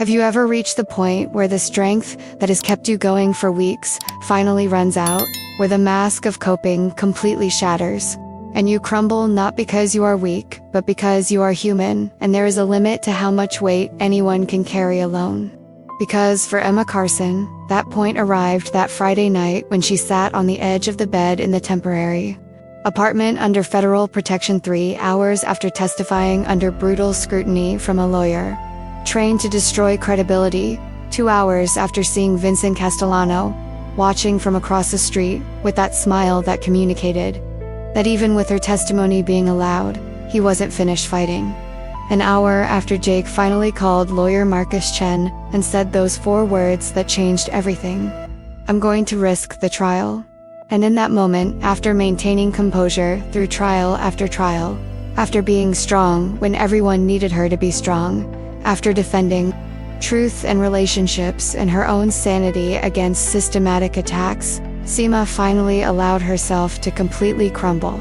Have you ever reached the point where the strength that has kept you going for weeks finally runs out, where the mask of coping completely shatters, and you crumble not because you are weak, but because you are human, and there is a limit to how much weight anyone can carry alone? Because for Emma Carson, that point arrived that Friday night when she sat on the edge of the bed in the temporary apartment under federal protection 3 hours after testifying under brutal scrutiny from a lawyer trained to destroy credibility, 2 hours after seeing Vincent Castellano watching from across the street with that smile that communicated that even with her testimony being allowed, he wasn't finished fighting. An hour after Jake finally called lawyer Marcus Chen and said those 4 words that changed everything: "I'm going to risk the trial." And in that moment, after maintaining composure through trial, after being strong when everyone needed her to be strong, after defending truth and relationships and her own sanity against systematic attacks, Seema finally allowed herself to completely crumble.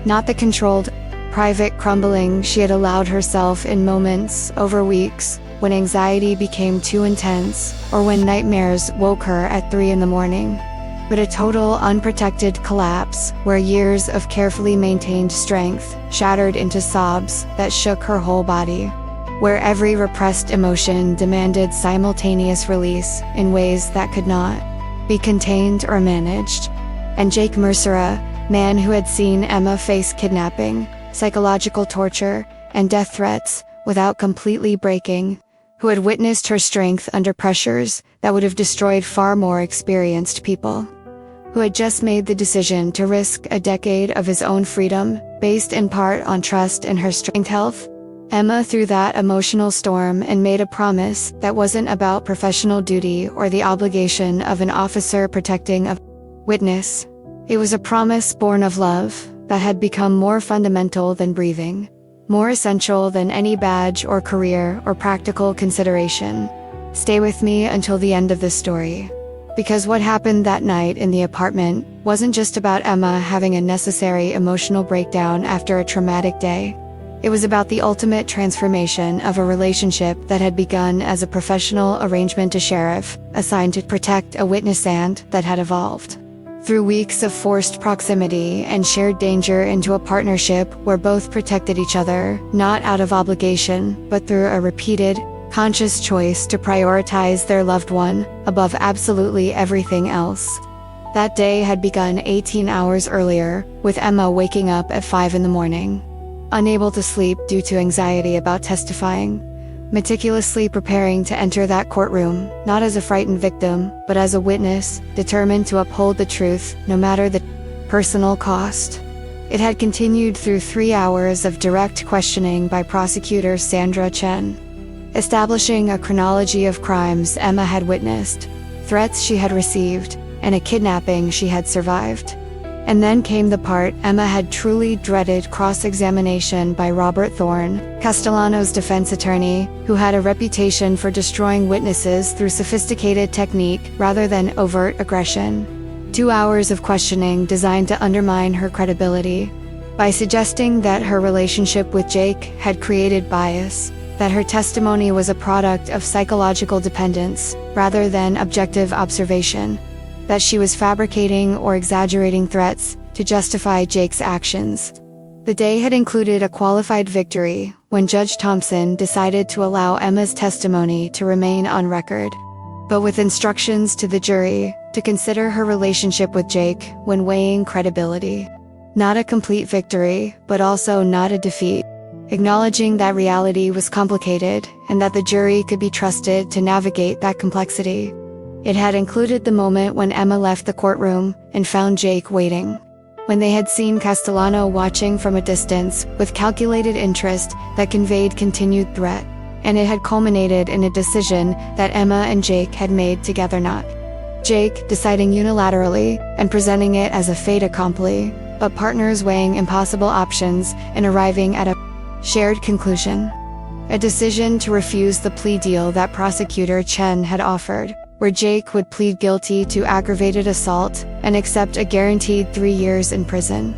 Not the controlled, private crumbling she had allowed herself in moments over weeks, when anxiety became too intense, or when nightmares woke her at 3 in the morning. But a total unprotected collapse, where years of carefully maintained strength shattered into sobs that shook her whole body, where every repressed emotion demanded simultaneous release in ways that could not be contained or managed. And Jake Mercera, man who had seen Emma face kidnapping, psychological torture, and death threats without completely breaking, who had witnessed her strength under pressures that would have destroyed far more experienced people, who had just made the decision to risk a decade of his own freedom, based in part on trust in her strength health. Emma threw that emotional storm and made a promise that wasn't about professional duty or the obligation of an officer protecting a witness. It was a promise born of love that had become more fundamental than breathing, more essential than any badge or career or practical consideration. Stay with me until the end of this story. Because what happened that night in the apartment wasn't just about Emma having a necessary emotional breakdown after a traumatic day. It was about the ultimate transformation of a relationship that had begun as a professional arrangement to sheriff, assigned to protect a witness stand, that had evolved through weeks of forced proximity and shared danger into a partnership where both protected each other, not out of obligation, but through a repeated, conscious choice to prioritize their loved one above absolutely everything else. That day had begun 18 hours earlier, with Emma waking up at 5 in the morning. Unable to sleep due to anxiety about testifying, meticulously preparing to enter that courtroom, not as a frightened victim, but as a witness, determined to uphold the truth, no matter the personal cost. It had continued through 3 hours of direct questioning by prosecutor Sandra Chen, establishing a chronology of crimes Emma had witnessed, threats she had received, and a kidnapping she had survived. And then came the part Emma had truly dreaded: cross-examination by Robert Thorne, Castellano's defense attorney, who had a reputation for destroying witnesses through sophisticated technique rather than overt aggression. 2 hours of questioning designed to undermine her credibility by suggesting that her relationship with Jake had created bias, that her testimony was a product of psychological dependence rather than objective observation, that she was fabricating or exaggerating threats to justify Jake's actions. The day had included a qualified victory when Judge Thompson decided to allow Emma's testimony to remain on record, but with instructions to the jury to consider her relationship with Jake when weighing credibility. Not a complete victory, but also not a defeat, acknowledging that reality was complicated and that the jury could be trusted to navigate that complexity. It had included the moment when Emma left the courtroom and found Jake waiting, when they had seen Castellano watching from a distance with calculated interest that conveyed continued threat, and it had culminated in a decision that Emma and Jake had made together, not Jake deciding unilaterally and presenting it as a fait accompli, but partners weighing impossible options and arriving at a shared conclusion. A decision to refuse the plea deal that prosecutor Chen had offered, where Jake would plead guilty to aggravated assault and accept a guaranteed 3 years in prison.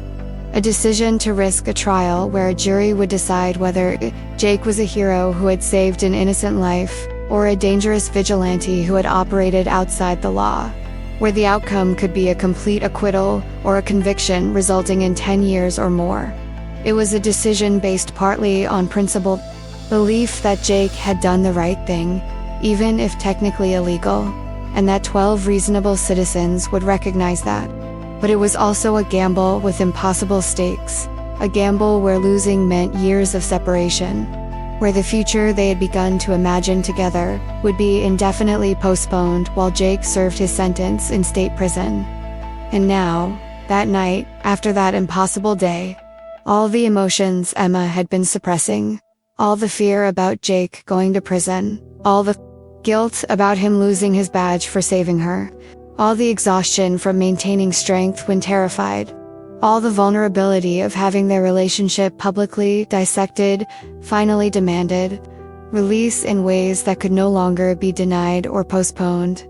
A decision to risk a trial where a jury would decide whether Jake was a hero who had saved an innocent life, or a dangerous vigilante who had operated outside the law, where the outcome could be a complete acquittal or a conviction resulting in 10 years or more. It was a decision based partly on principled belief that Jake had done the right thing, even if technically illegal, and that 12 reasonable citizens would recognize that. But it was also a gamble with impossible stakes, a gamble where losing meant years of separation, where the future they had begun to imagine together would be indefinitely postponed while Jake served his sentence in state prison. And now, that night, after that impossible day, all the emotions Emma had been suppressing, all the fear about Jake going to prison, all the guilt about him losing his badge for saving her, all the exhaustion from maintaining strength when terrified, all the vulnerability of having their relationship publicly dissected, finally demanded release in ways that could no longer be denied or postponed.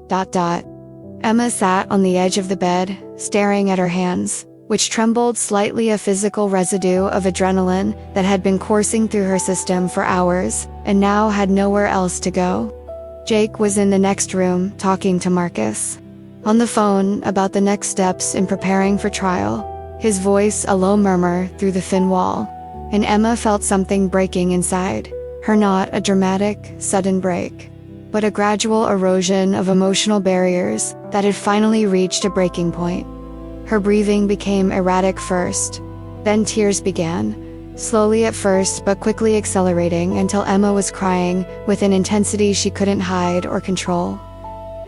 Emma sat on the edge of the bed, staring at her hands, which trembled slightly, a physical residue of adrenaline that had been coursing through her system for hours, and now had nowhere else to go. Jake was in the next room, talking to Marcus on the phone about the next steps in preparing for trial, his voice a low murmur through the thin wall, and Emma felt something breaking inside her, not a dramatic, sudden break, but a gradual erosion of emotional barriers that had finally reached a breaking point. Her breathing became erratic first, then tears began, slowly at first but quickly accelerating until Emma was crying with an intensity she couldn't hide or control.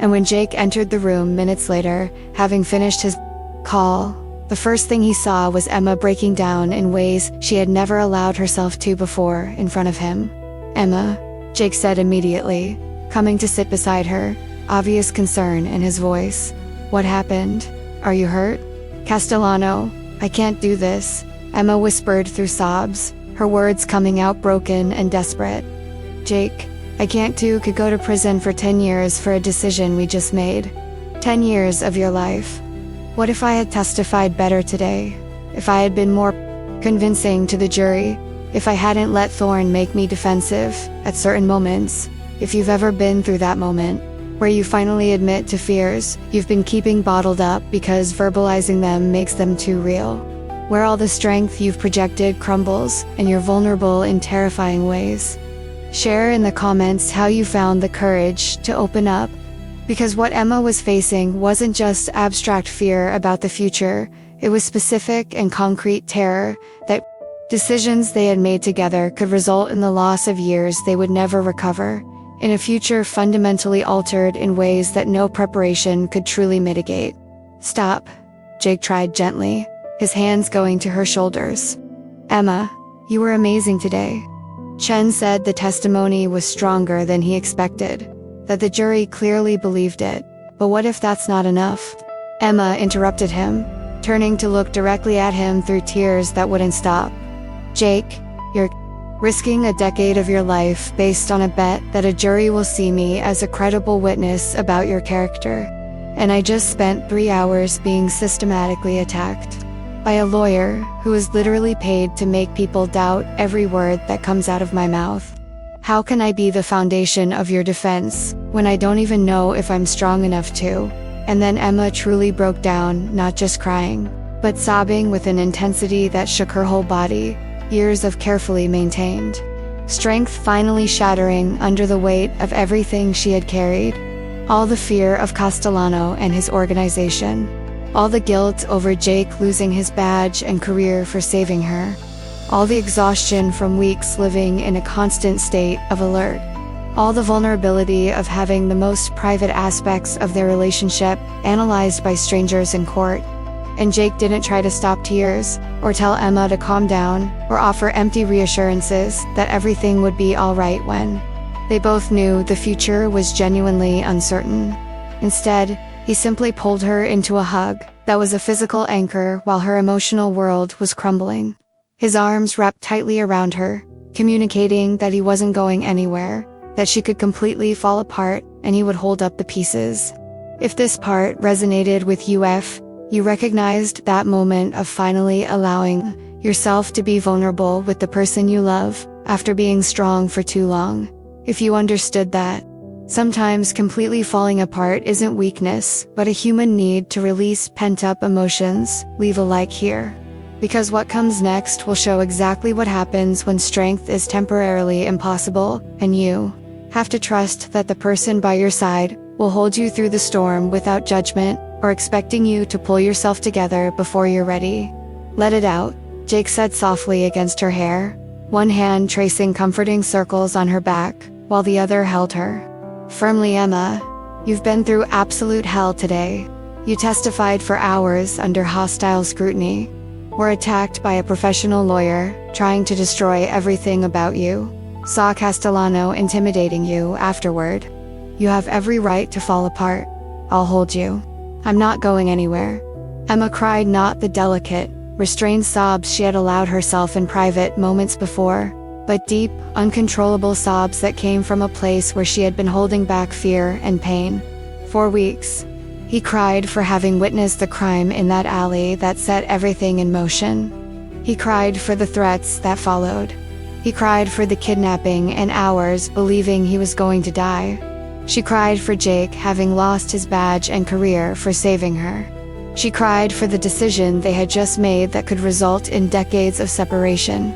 And when Jake entered the room minutes later, having finished his call, the first thing he saw was Emma breaking down in ways she had never allowed herself to before in front of him. "Emma," Jake said immediately, coming to sit beside her, obvious concern in his voice. "What happened? Are you hurt?" "Castellano, I can't do this," Emma whispered through sobs, her words coming out broken and desperate. "Jake, I can't do could go to prison for 10 years for a decision we just made. 10 years of your life. What if I had testified better today? If I had been more convincing to the jury? If I hadn't let Thorne make me defensive at certain moments? If you've ever been through that moment, where you finally admit to fears you've been keeping bottled up because verbalizing them makes them too real, where all the strength you've projected crumbles and you're vulnerable in terrifying ways. Share in the comments how you found the courage to open up, because what Emma was facing wasn't just abstract fear about the future, it was specific and concrete terror that decisions they had made together could result in the loss of years they would never recover, in a future fundamentally altered in ways that no preparation could truly mitigate. "Stop," Jake tried gently, his hands going to her shoulders. "Emma, you were amazing today." Chen said the testimony was stronger than he expected, that the jury clearly believed it, but what if that's not enough? Emma interrupted him, turning to look directly at him through tears that wouldn't stop. "Jake, you're risking a decade of your life based on a bet that a jury will see me as a credible witness about your character. And I just spent 3 hours being systematically attacked by a lawyer who is literally paid to make people doubt every word that comes out of my mouth. How can I be the foundation of your defense when I don't even know if I'm strong enough to?" And then Emma truly broke down, not just crying, but sobbing with an intensity that shook her whole body, years of carefully maintained strength finally shattering under the weight of everything she had carried. All the fear of Castellano and his organization, all the guilt over Jake losing his badge and career for saving her, all the exhaustion from weeks living in a constant state of alert, all the vulnerability of having the most private aspects of their relationship analyzed by strangers in court. And Jake didn't try to stop tears, or tell Emma to calm down, or offer empty reassurances that everything would be all right when they both knew the future was genuinely uncertain. Instead, he simply pulled her into a hug that was a physical anchor while her emotional world was crumbling. His arms wrapped tightly around her, communicating that he wasn't going anywhere, that she could completely fall apart and he would hold up the pieces. If this part resonated with you recognized that moment of finally allowing yourself to be vulnerable with the person you love after being strong for too long. If you understood that, Sometimes completely falling apart isn't weakness, but a human need to release pent-up emotions. Leave a like here, because what comes next will show exactly what happens when strength is temporarily impossible, and you have to trust that the person by your side will hold you through the storm without judgment or expecting you to pull yourself together before you're ready. Let it out, Jake said softly against her hair, one hand tracing comforting circles on her back, while the other held her firmly. Emma, you've been through absolute hell today. You testified for hours under hostile scrutiny, were attacked by a professional lawyer, trying to destroy everything about you, saw Castellano intimidating you afterward. You have every right to fall apart. I'll hold you. I'm not going anywhere. Emma cried, not the delicate, restrained sobs she had allowed herself in private moments before, but deep, uncontrollable sobs that came from a place where she had been holding back fear and pain. For weeks, he cried for having witnessed the crime in that alley that set everything in motion. He cried for the threats that followed. He cried for the kidnapping and hours believing he was going to die. She cried for Jake having lost his badge and career for saving her. She cried for the decision they had just made that could result in decades of separation.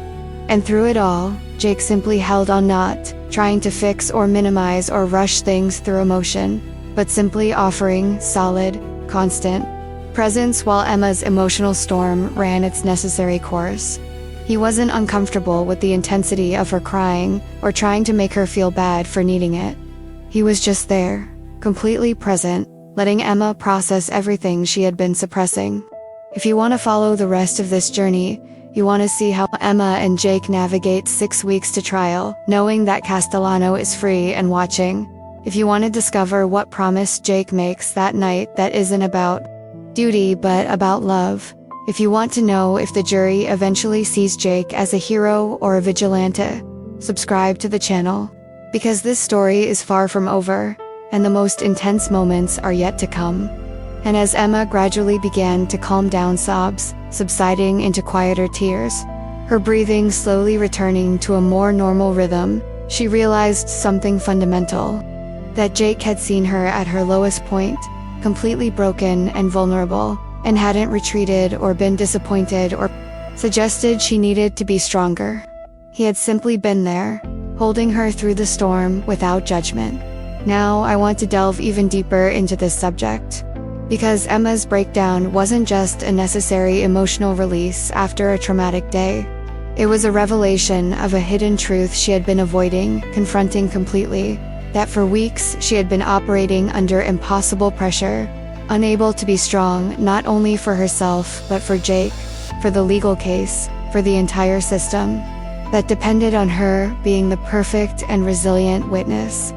And through it all, Jake simply held on, not trying to fix or minimize or rush things through emotion, but simply offering solid, constant presence while Emma's emotional storm ran its necessary course. He wasn't uncomfortable with the intensity of her crying or trying to make her feel bad for needing it. He was just there, completely present, letting Emma process everything she had been suppressing. If you want to follow the rest of this journey, you want to see how Emma and Jake navigate 6 weeks to trial, knowing that Castellano is free and watching. If you want to discover what promise Jake makes that night that isn't about duty but about love. If you want to know if the jury eventually sees Jake as a hero or a vigilante, subscribe to the channel. Because this story is far from over, and the most intense moments are yet to come. And as Emma gradually began to calm down, sobs subsiding into quieter tears, her breathing slowly returning to a more normal rhythm, she realized something fundamental. That Jake had seen her at her lowest point, completely broken and vulnerable, and hadn't retreated or been disappointed or suggested she needed to be stronger. He had simply been there, holding her through the storm without judgment. Now I want to delve even deeper into this subject, because Emma's breakdown wasn't just a necessary emotional release after a traumatic day. It was a revelation of a hidden truth she had been avoiding, confronting completely, that for weeks she had been operating under impossible pressure, unable to be strong not only for herself but for Jake, for the legal case, for the entire system, that depended on her being the perfect and resilient witness.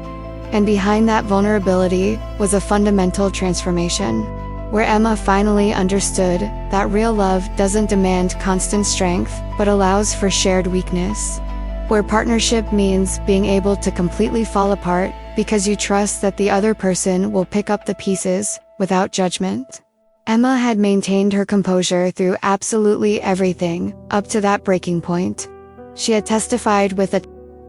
And behind that vulnerability was a fundamental transformation, where Emma finally understood that real love doesn't demand constant strength but allows for shared weakness, where partnership means being able to completely fall apart because you trust that the other person will pick up the pieces without judgment. Emma had maintained her composure through absolutely everything up to that breaking point. She had testified with a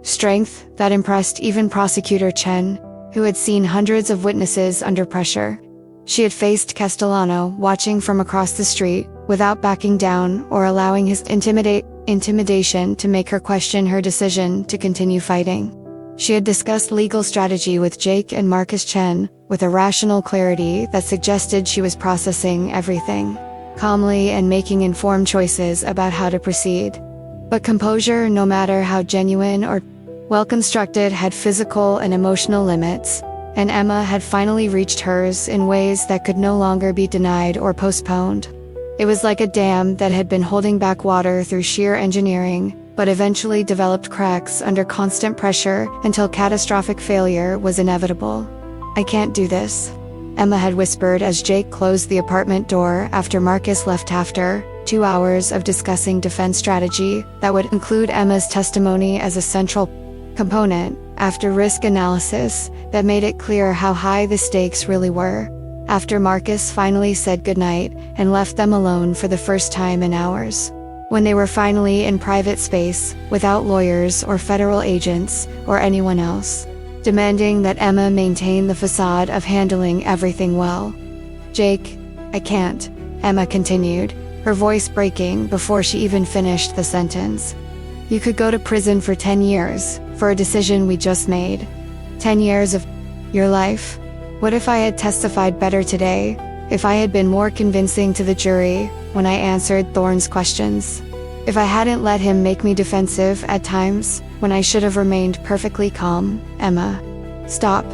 strength that impressed even prosecutor Chen, who had seen hundreds of witnesses under pressure. She had faced Castellano watching from across the street without backing down or allowing his intimidation to make her question her decision to continue fighting. She had discussed legal strategy with Jake and Marcus Chen with a rational clarity that suggested she was processing everything calmly and making informed choices about how to proceed. But composure, no matter how genuine or well-constructed, had physical and emotional limits, and Emma had finally reached hers in ways that could no longer be denied or postponed. It was like a dam that had been holding back water through sheer engineering, but eventually developed cracks under constant pressure until catastrophic failure was inevitable. "I can't do this," Emma had whispered as Jake closed the apartment door after Marcus left after 2 hours of discussing defense strategy that would include Emma's testimony as a central component. After risk analysis that made it clear how high the stakes really were, after Marcus finally said goodnight and left them alone for the first time in hours, when they were finally in private space, without lawyers or federal agents or anyone else demanding that Emma maintain the facade of handling everything well. "Jake, I can't," Emma continued, her voice breaking before she even finished the sentence. "You could go to prison for 10 years, for a decision we just made. 10 years of your life? What if I had testified better today? If I had been more convincing to the jury when I answered Thorne's questions? If I hadn't let him make me defensive at times, when I should have remained perfectly calm?" "Emma, stop."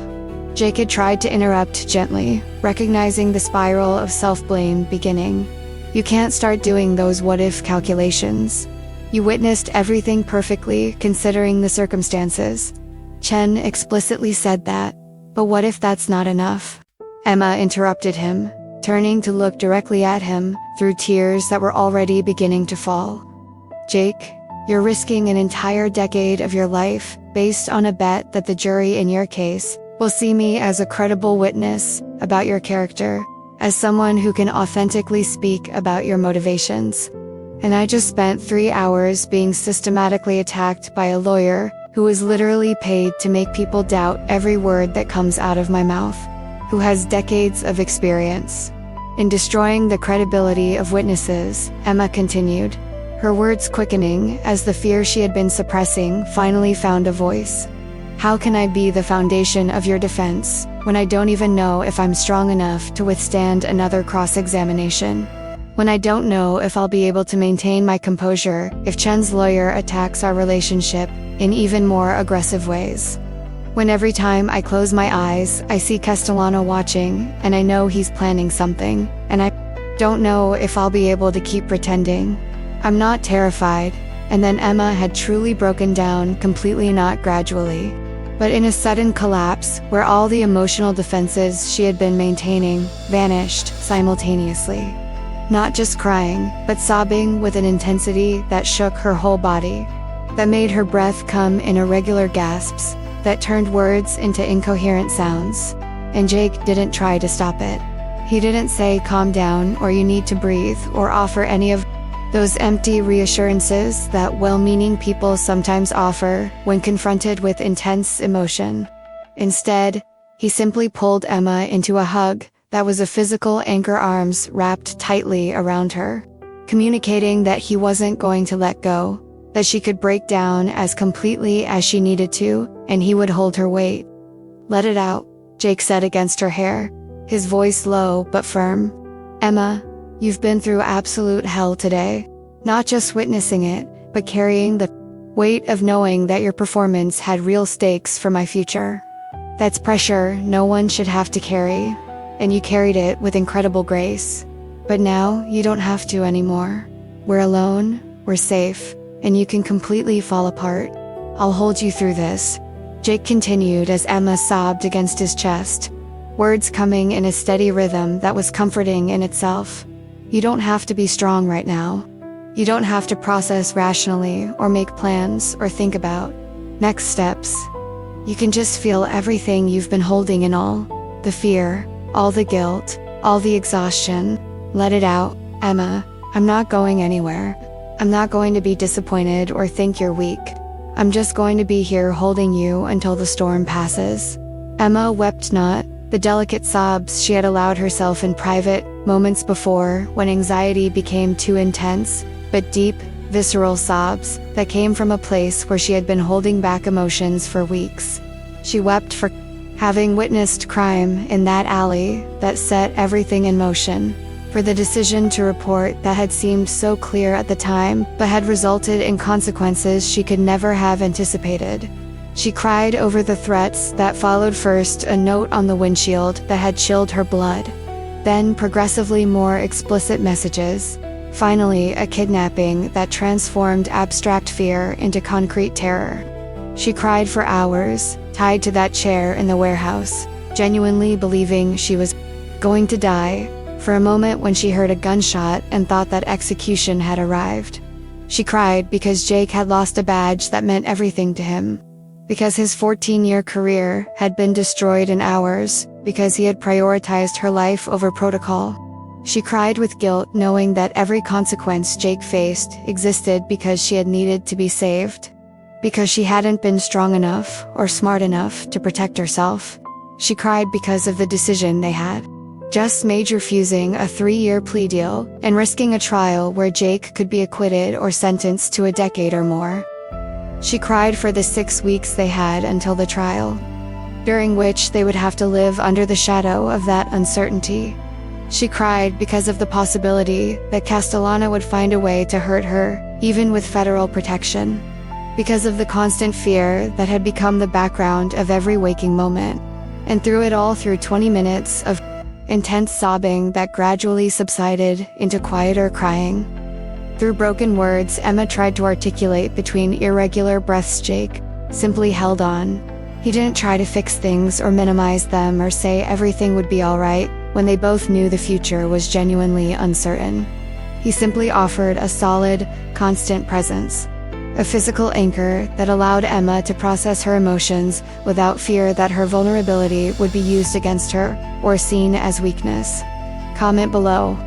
Jake had tried to interrupt gently, recognizing the spiral of self-blame beginning. "You can't start doing those what-if calculations. You witnessed everything perfectly, considering the circumstances. Chen explicitly said that. But what if that's not enough?" Emma interrupted him, turning to look directly at him, through tears that were already beginning to fall. "Jake, you're risking an entire decade of your life, based on a bet that the jury in your case will see me as a credible witness about your character, as someone who can authentically speak about your motivations. And I just spent 3 hours being systematically attacked by a lawyer who is literally paid to make people doubt every word that comes out of my mouth, who has decades of experience in destroying the credibility of witnesses," Emma continued, her words quickening as the fear she had been suppressing finally found a voice. "How can I be the foundation of your defense, when I don't even know if I'm strong enough to withstand another cross-examination? When I don't know if I'll be able to maintain my composure if Chen's lawyer attacks our relationship in even more aggressive ways? When every time I close my eyes, I see Castellano watching, and I know he's planning something, and I don't know if I'll be able to keep pretending. I'm not terrified." And then Emma had truly broken down, completely, not gradually, but in a sudden collapse, where all the emotional defenses she had been maintaining vanished simultaneously. Not just crying, but sobbing with an intensity that shook her whole body, that made her breath come in irregular gasps, that turned words into incoherent sounds. And Jake didn't try to stop it. He didn't say calm down or you need to breathe or offer any of those empty reassurances that well-meaning people sometimes offer when confronted with intense emotion. Instead, he simply pulled Emma into a hug that was a physical anchor, arms wrapped tightly around her, communicating that he wasn't going to let go, that she could break down as completely as she needed to, and he would hold her weight. "Let it out," Jake said against her hair, his voice low but firm. "Emma, you've been through absolute hell today. Not just witnessing it, but carrying the weight of knowing that your performance had real stakes for my future. That's pressure no one should have to carry, and you carried it with incredible grace. But now, you don't have to anymore. We're alone, we're safe, and you can completely fall apart. I'll hold you through this," Jake continued as Emma sobbed against his chest, words coming in a steady rhythm that was comforting in itself. "You don't have to be strong right now. You don't have to process rationally or make plans or think about next steps. You can just feel everything you've been holding in, all the fear, all the guilt, all the exhaustion. Let it out, Emma. I'm not going anywhere. I'm not going to be disappointed or think you're weak. I'm just going to be here holding you until the storm passes." Emma wept, not the delicate sobs she had allowed herself in private moments before when anxiety became too intense, but deep, visceral sobs that came from a place where she had been holding back emotions for weeks. She wept for having witnessed crime in that alley that set everything in motion, for the decision to report that had seemed so clear at the time but had resulted in consequences she could never have anticipated. She cried over the threats that followed, first a note on the windshield that had chilled her blood, then progressively more explicit messages, finally a kidnapping that transformed abstract fear into concrete terror. She cried for hours, tied to that chair in the warehouse, genuinely believing she was going to die, for a moment when she heard a gunshot and thought that execution had arrived. She cried because Jake had lost a badge that meant everything to him, because his 14-year career had been destroyed in hours, because he had prioritized her life over protocol. She cried with guilt, knowing that every consequence Jake faced existed because she had needed to be saved. because she hadn't been strong enough or smart enough to protect herself. She cried because of the decision they had just made, refusing a 3-year plea deal and risking a trial where Jake could be acquitted or sentenced to a decade or more. She cried for the 6 weeks they had until the trial, during which they would have to live under the shadow of that uncertainty. She cried because of the possibility that Castellano would find a way to hurt her, even with federal protection. Because of the constant fear that had become the background of every waking moment. And through it all, through 20 minutes of intense sobbing that gradually subsided into quieter crying. Through broken words Emma tried to articulate between irregular breaths, Jake simply held on. He didn't try to fix things or minimize them or say everything would be alright when they both knew the future was genuinely uncertain. He simply offered a solid, constant presence. A physical anchor that allowed Emma to process her emotions without fear that her vulnerability would be used against her or seen as weakness. Comment below.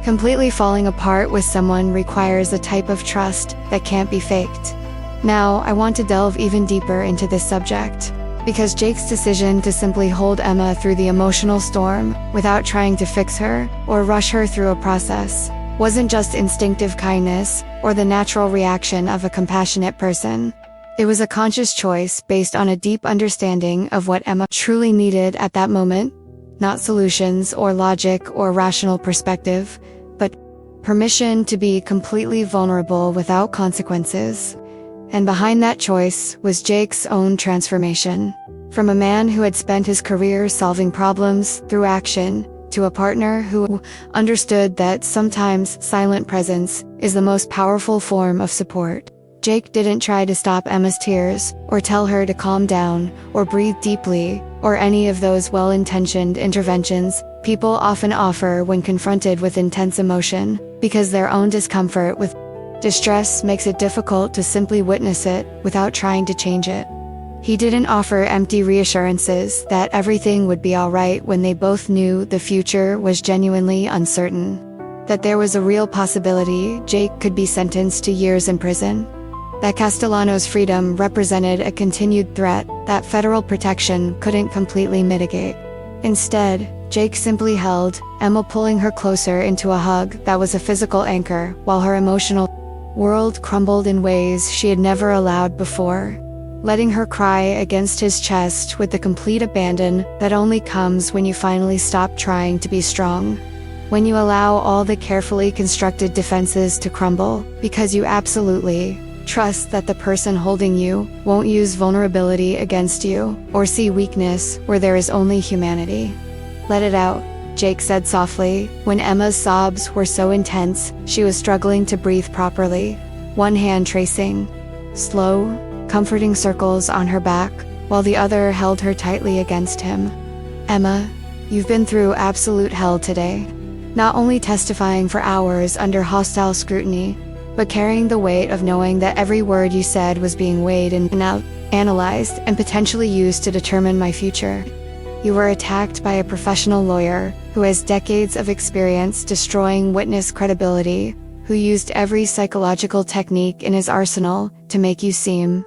Completely falling apart with someone requires a type of trust that can't be faked. Now, I want to delve even deeper into this subject, because Jake's decision to simply hold Emma through the emotional storm without trying to fix her or rush her through a process wasn't just instinctive kindness or the natural reaction of a compassionate person. It was a conscious choice based on a deep understanding of what Emma truly needed at that moment, not solutions or logic or rational perspective, but permission to be completely vulnerable without consequences. And behind that choice was Jake's own transformation. From a man who had spent his career solving problems through action, to a partner who understood that sometimes silent presence is the most powerful form of support. Jake didn't try to stop Emma's tears, or tell her to calm down, or breathe deeply, or any of those well-intentioned interventions people often offer when confronted with intense emotion, because their own discomfort with distress makes it difficult to simply witness it without trying to change it. He didn't offer empty reassurances that everything would be alright when they both knew the future was genuinely uncertain. That there was a real possibility Jake could be sentenced to years in prison. That Castellano's freedom represented a continued threat that federal protection couldn't completely mitigate. Instead, Jake simply held Emma, pulling her closer into a hug that was a physical anchor, while her emotional world crumbled in ways she had never allowed before. Letting her cry against his chest with the complete abandon that only comes when you finally stop trying to be strong. When you allow all the carefully constructed defenses to crumble, because you absolutely trust that the person holding you won't use vulnerability against you, or see weakness where there is only humanity. Let it out, Jake said softly, when Emma's sobs were so intense she was struggling to breathe properly, one hand tracing slow, comforting circles on her back, while the other held her tightly against him. Emma, you've been through absolute hell today. Not only testifying for hours under hostile scrutiny, but carrying the weight of knowing that every word you said was being weighed and analyzed and potentially used to determine my future. You were attacked by a professional lawyer who has decades of experience destroying witness credibility, who used every psychological technique in his arsenal to make you seem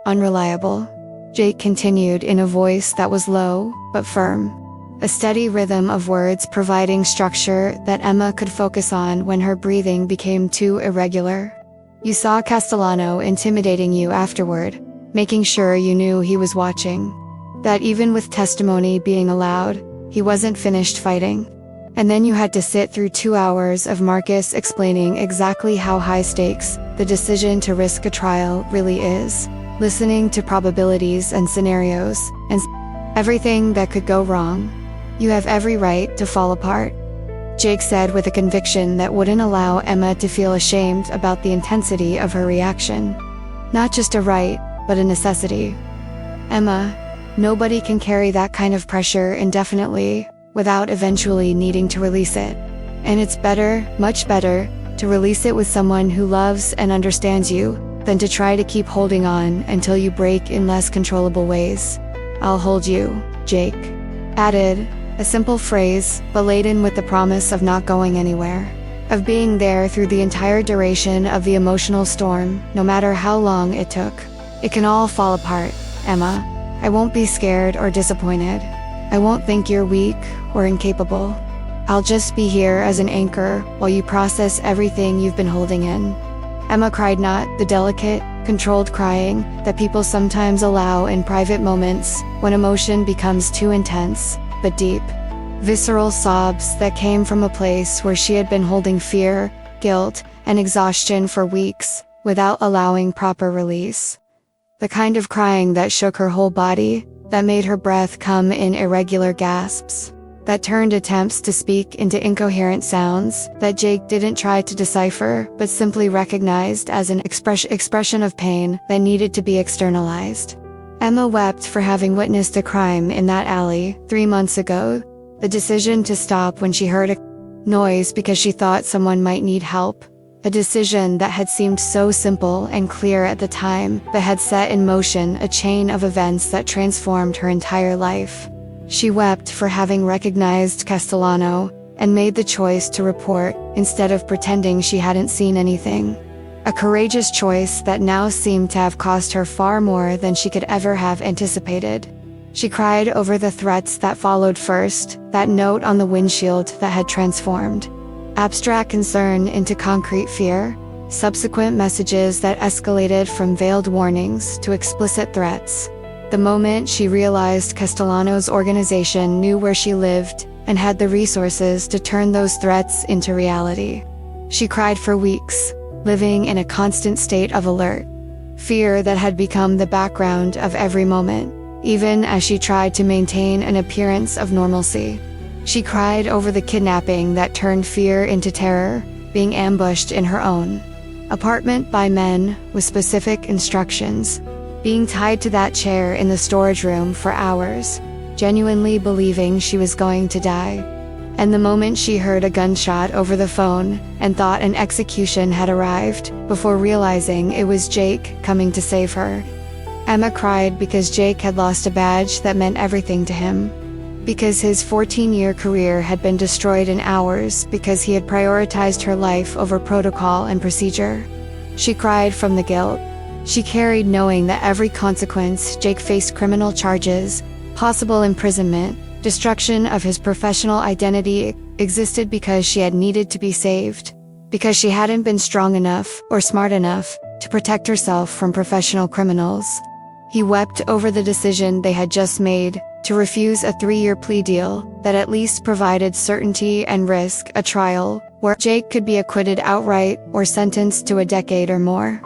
unreliable. Jake continued in a voice that was low, but firm. A steady rhythm of words providing structure that Emma could focus on when her breathing became too irregular. You saw Castellano intimidating you afterward, making sure you knew he was watching. That even with testimony being allowed, he wasn't finished fighting. And then you had to sit through 2 hours of Marcus explaining exactly how high stakes the decision to risk a trial really is. Listening to probabilities and scenarios, and everything that could go wrong. You have every right to fall apart, Jake said with a conviction that wouldn't allow Emma to feel ashamed about the intensity of her reaction. Not just a right, but a necessity. Emma, nobody can carry that kind of pressure indefinitely, without eventually needing to release it. And it's better, much better, to release it with someone who loves and understands you, than to try to keep holding on until you break in less controllable ways. I'll hold you, Jake added, a simple phrase, but laden with the promise of not going anywhere. Of being there through the entire duration of the emotional storm, no matter how long it took. It can all fall apart, Emma. I won't be scared or disappointed. I won't think you're weak or incapable. I'll just be here as an anchor while you process everything you've been holding in. Emma cried, not the delicate, controlled crying that people sometimes allow in private moments when emotion becomes too intense, but deep, visceral sobs that came from a place where she had been holding fear, guilt, and exhaustion for weeks without allowing proper release. The kind of crying that shook her whole body, that made her breath come in irregular gasps, that turned attempts to speak into incoherent sounds that Jake didn't try to decipher but simply recognized as an expression of pain that needed to be externalized. Emma wept for having witnessed a crime in that alley 3 months ago, the decision to stop when she heard a noise because she thought someone might need help. A decision that had seemed so simple and clear at the time, but had set in motion a chain of events that transformed her entire life. She wept for having recognized Castellano and made the choice to report instead of pretending she hadn't seen anything. A courageous choice that now seemed to have cost her far more than she could ever have anticipated. She cried over the threats that followed first, that note on the windshield that had transformed abstract concern into concrete fear, subsequent messages that escalated from veiled warnings to explicit threats. The moment she realized Castellano's organization knew where she lived and had the resources to turn those threats into reality. She cried for weeks, living in a constant state of alert, fear that had become the background of every moment, even as she tried to maintain an appearance of normalcy. She cried over the kidnapping that turned fear into terror, being ambushed in her own apartment by men with specific instructions, being tied to that chair in the storage room for hours, genuinely believing she was going to die. And the moment she heard a gunshot over the phone and thought an execution had arrived, before realizing it was Jake coming to save her. Emma cried because Jake had lost a badge that meant everything to him. Because his 14-year career had been destroyed in hours because he had prioritized her life over protocol and procedure. She cried from the guilt she carried, knowing that every consequence Jake faced, criminal charges, possible imprisonment, destruction of his professional identity, existed because she had needed to be saved, because she hadn't been strong enough or smart enough to protect herself from professional criminals. He wept over the decision they had just made to refuse a 3-year plea deal that at least provided certainty and risk a trial where Jake could be acquitted outright or sentenced to a decade or more.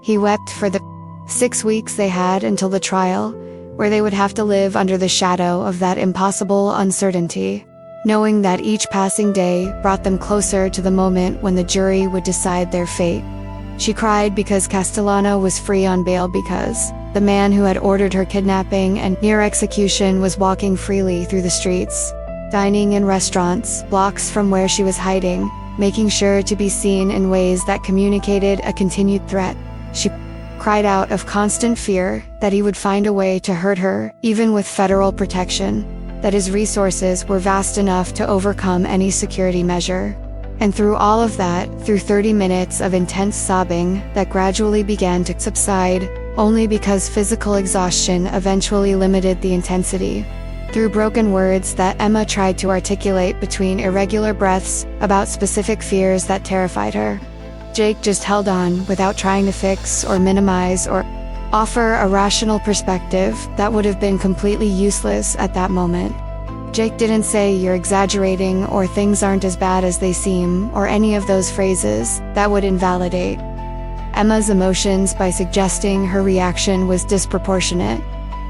He wept for the 6 weeks they had until the trial, where they would have to live under the shadow of that impossible uncertainty, knowing that each passing day brought them closer to the moment when the jury would decide their fate. She cried because Castellano was free on bail, because the man who had ordered her kidnapping and near execution was walking freely through the streets, dining in restaurants blocks from where she was hiding, making sure to be seen in ways that communicated a continued threat. She cried out of constant fear that he would find a way to hurt her, even with federal protection, that his resources were vast enough to overcome any security measure. And through all of that, through 30 minutes of intense sobbing that gradually began to subside, only because physical exhaustion eventually limited the intensity. Through broken words that Emma tried to articulate between irregular breaths about specific fears that terrified her. Jake just held on without trying to fix or minimize or offer a rational perspective that would have been completely useless at that moment. Jake didn't say "you're exaggerating" or "things aren't as bad as they seem" or any of those phrases that would invalidate Emma's emotions by suggesting her reaction was disproportionate.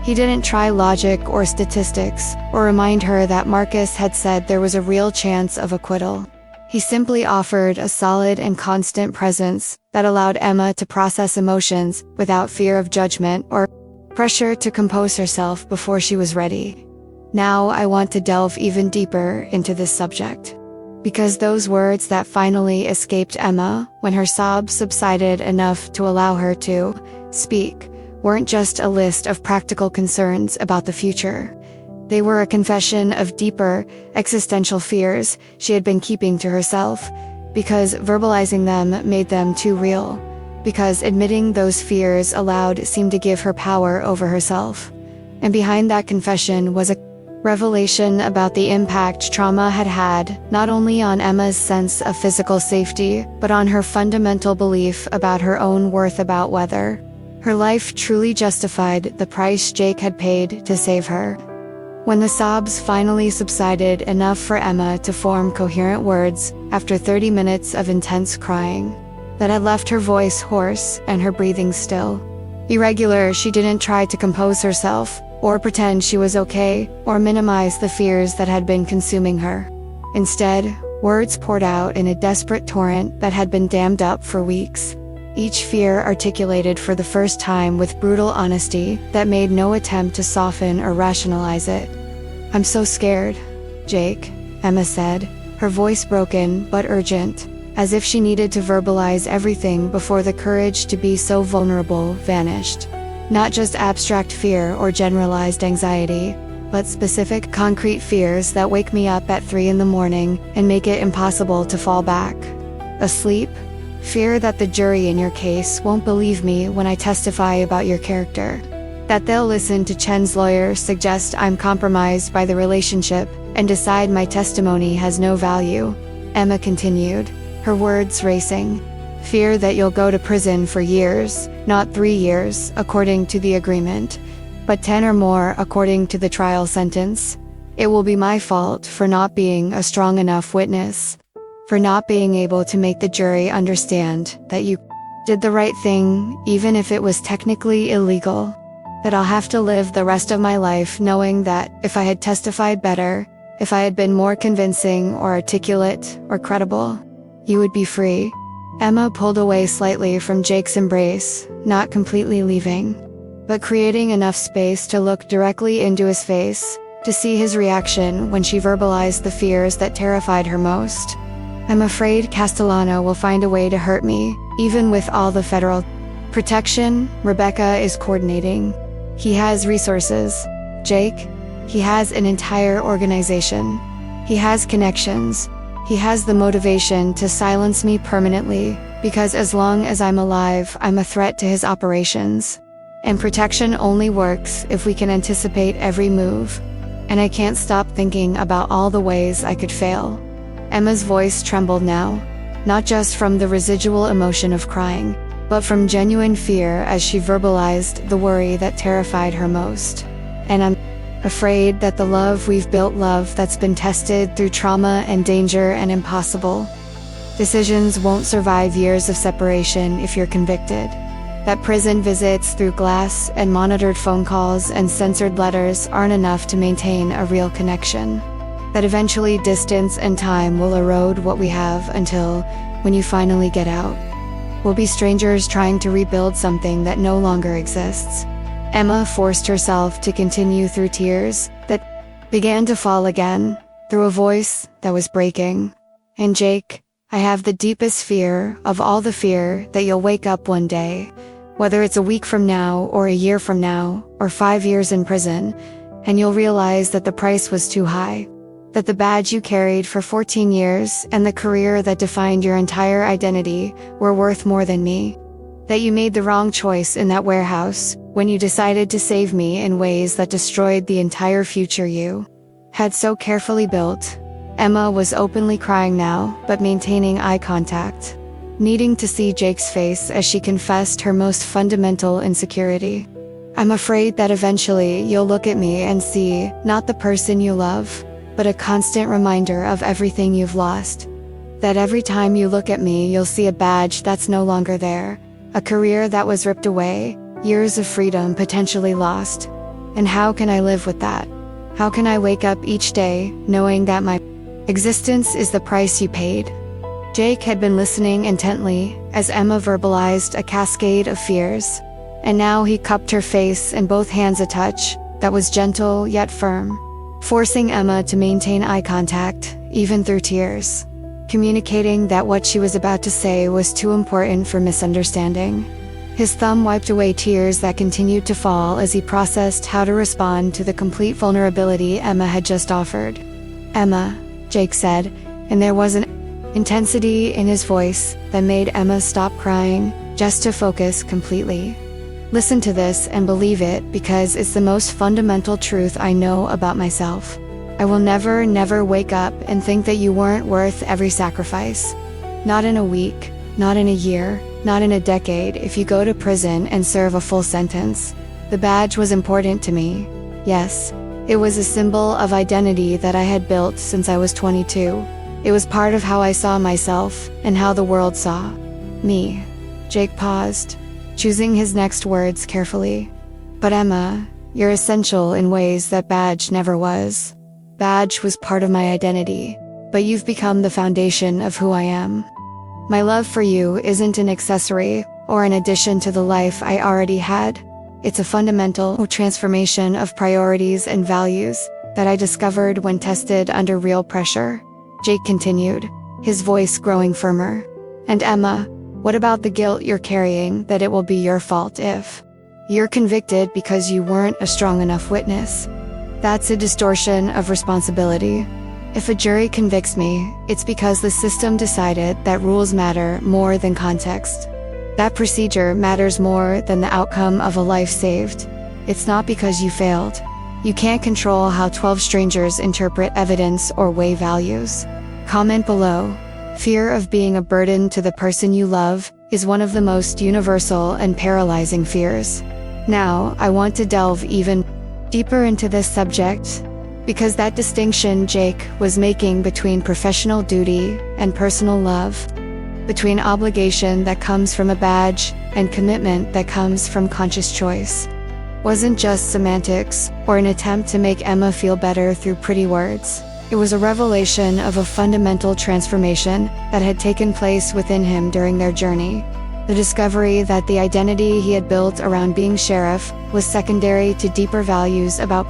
He didn't try logic or statistics or remind her that Marcus had said there was a real chance of acquittal. He simply offered a solid and constant presence that allowed Emma to process emotions without fear of judgment or pressure to compose herself before she was ready. Now I want to delve even deeper into this subject, because those words that finally escaped Emma when her sobs subsided enough to allow her to speak weren't just a list of practical concerns about the future. They were a confession of deeper, existential fears she had been keeping to herself, because verbalizing them made them too real. because admitting those fears aloud seemed to give her power over herself. And behind that confession was a revelation about the impact trauma had had, not only on Emma's sense of physical safety, but on her fundamental belief about her own worth, about whether her life truly justified the price Jake had paid to save her. When the sobs finally subsided enough for Emma to form coherent words, after 30 minutes of intense crying that had left her voice hoarse and her breathing still irregular, she didn't try to compose herself, or pretend she was okay, or minimize the fears that had been consuming her. Instead, words poured out in a desperate torrent that had been dammed up for weeks. Each fear articulated for the first time with brutal honesty that made no attempt to soften or rationalize it. "I'm so scared, Jake," Emma said, her voice broken but urgent, as if she needed to verbalize everything before the courage to be so vulnerable vanished. Not just abstract fear or generalized anxiety, but specific, concrete fears that wake me up at 3 in the morning and make it impossible to fall back asleep. Fear that the jury in your case won't believe me when I testify about your character. That they'll listen to Chen's lawyer suggest I'm compromised by the relationship and decide my testimony has no value. Emma continued, her words racing. Fear that you'll go to prison for years, not 3 years, according to the agreement, but 10 or more according to the trial sentence. It will be my fault for not being a strong enough witness, for not being able to make the jury understand that you did the right thing, even if it was technically illegal. That I'll have to live the rest of my life knowing that if I had testified better, if I had been more convincing or articulate or credible, you would be free. Emma pulled away slightly from Jake's embrace, not completely leaving, but creating enough space to look directly into his face, to see his reaction when she verbalized the fears that terrified her most. "I'm afraid Castellano will find a way to hurt me, even with all the federal protection Rebecca is coordinating. He has resources, Jake. He has an entire organization. He has connections. He has the motivation to silence me permanently, because as long as I'm alive, I'm a threat to his operations. And protection only works if we can anticipate every move. And I can't stop thinking about all the ways I could fail." Emma's voice trembled now, not just from the residual emotion of crying, but from genuine fear as she verbalized the worry that terrified her most. "And I'm afraid that the love we've built, love that's been tested through trauma and danger and impossible decisions, won't survive years of separation if you're convicted. That prison visits through glass and monitored phone calls and censored letters aren't enough to maintain a real connection. That eventually distance and time will erode what we have until, when you finally get out, we'll be strangers trying to rebuild something that no longer exists." Emma forced herself to continue through tears that began to fall again, through a voice that was breaking. "And Jake, I have the deepest fear of all the fear that you'll wake up one day, whether it's a week from now or a year from now, or 5 years in prison, and you'll realize that the price was too high. That the badge you carried for 14 years and the career that defined your entire identity were worth more than me. That you made the wrong choice in that warehouse when you decided to save me in ways that destroyed the entire future you had so carefully built." Emma was openly crying now, but maintaining eye contact, needing to see Jake's face as she confessed her most fundamental insecurity. "I'm afraid that eventually you'll look at me and see, not the person you love, but a constant reminder of everything you've lost. That every time you look at me you'll see a badge that's no longer there, a career that was ripped away, years of freedom potentially lost. And how can I live with that? How can I wake up each day knowing that my existence is the price you paid?" Jake had been listening intently as Emma verbalized a cascade of fears, and now he cupped her face in both hands, a touch that was gentle yet firm, forcing Emma to maintain eye contact, even through tears, communicating that what she was about to say was too important for misunderstanding. His thumb wiped away tears that continued to fall as he processed how to respond to the complete vulnerability Emma had just offered. "Emma," Jake said, and there was an intensity in his voice that made Emma stop crying, just to focus completely. Listen to this and believe it, because it's the most fundamental truth I know about myself. I will never wake up and think that you weren't worth every sacrifice. Not in a week, not in a year, not in a decade. If you go to prison and serve a full sentence. The badge was important to me. Yes, it was a symbol of identity that I had built since I was 22. It was part of how I saw myself and how the world saw me. Jake paused, choosing his next words carefully. But Emma, you're essential in ways that badge never was. Badge was part of my identity, but you've become the foundation of who I am. My love for you isn't an accessory or an addition to the life I already had. It's a fundamental transformation of priorities and values that I discovered when tested under real pressure. Jake continued, his voice growing firmer. And Emma, what about the guilt you're carrying that it will be your fault if you're convicted because you weren't a strong enough witness? That's a distortion of responsibility. If a jury convicts me, it's because the system decided that rules matter more than context. That procedure matters more than the outcome of a life saved. It's not because you failed. You can't control how 12 strangers interpret evidence or weigh values. Comment below. Fear of being a burden to the person you love is one of the most universal and paralyzing fears. Now, I want to delve even deeper into this subject, because that distinction Jake was making between professional duty and personal love, between obligation that comes from a badge and commitment that comes from conscious choice, wasn't just semantics or an attempt to make Emma feel better through pretty words. It was a revelation of a fundamental transformation that had taken place within him during their journey. The discovery that the identity he had built around being sheriff was secondary to deeper values about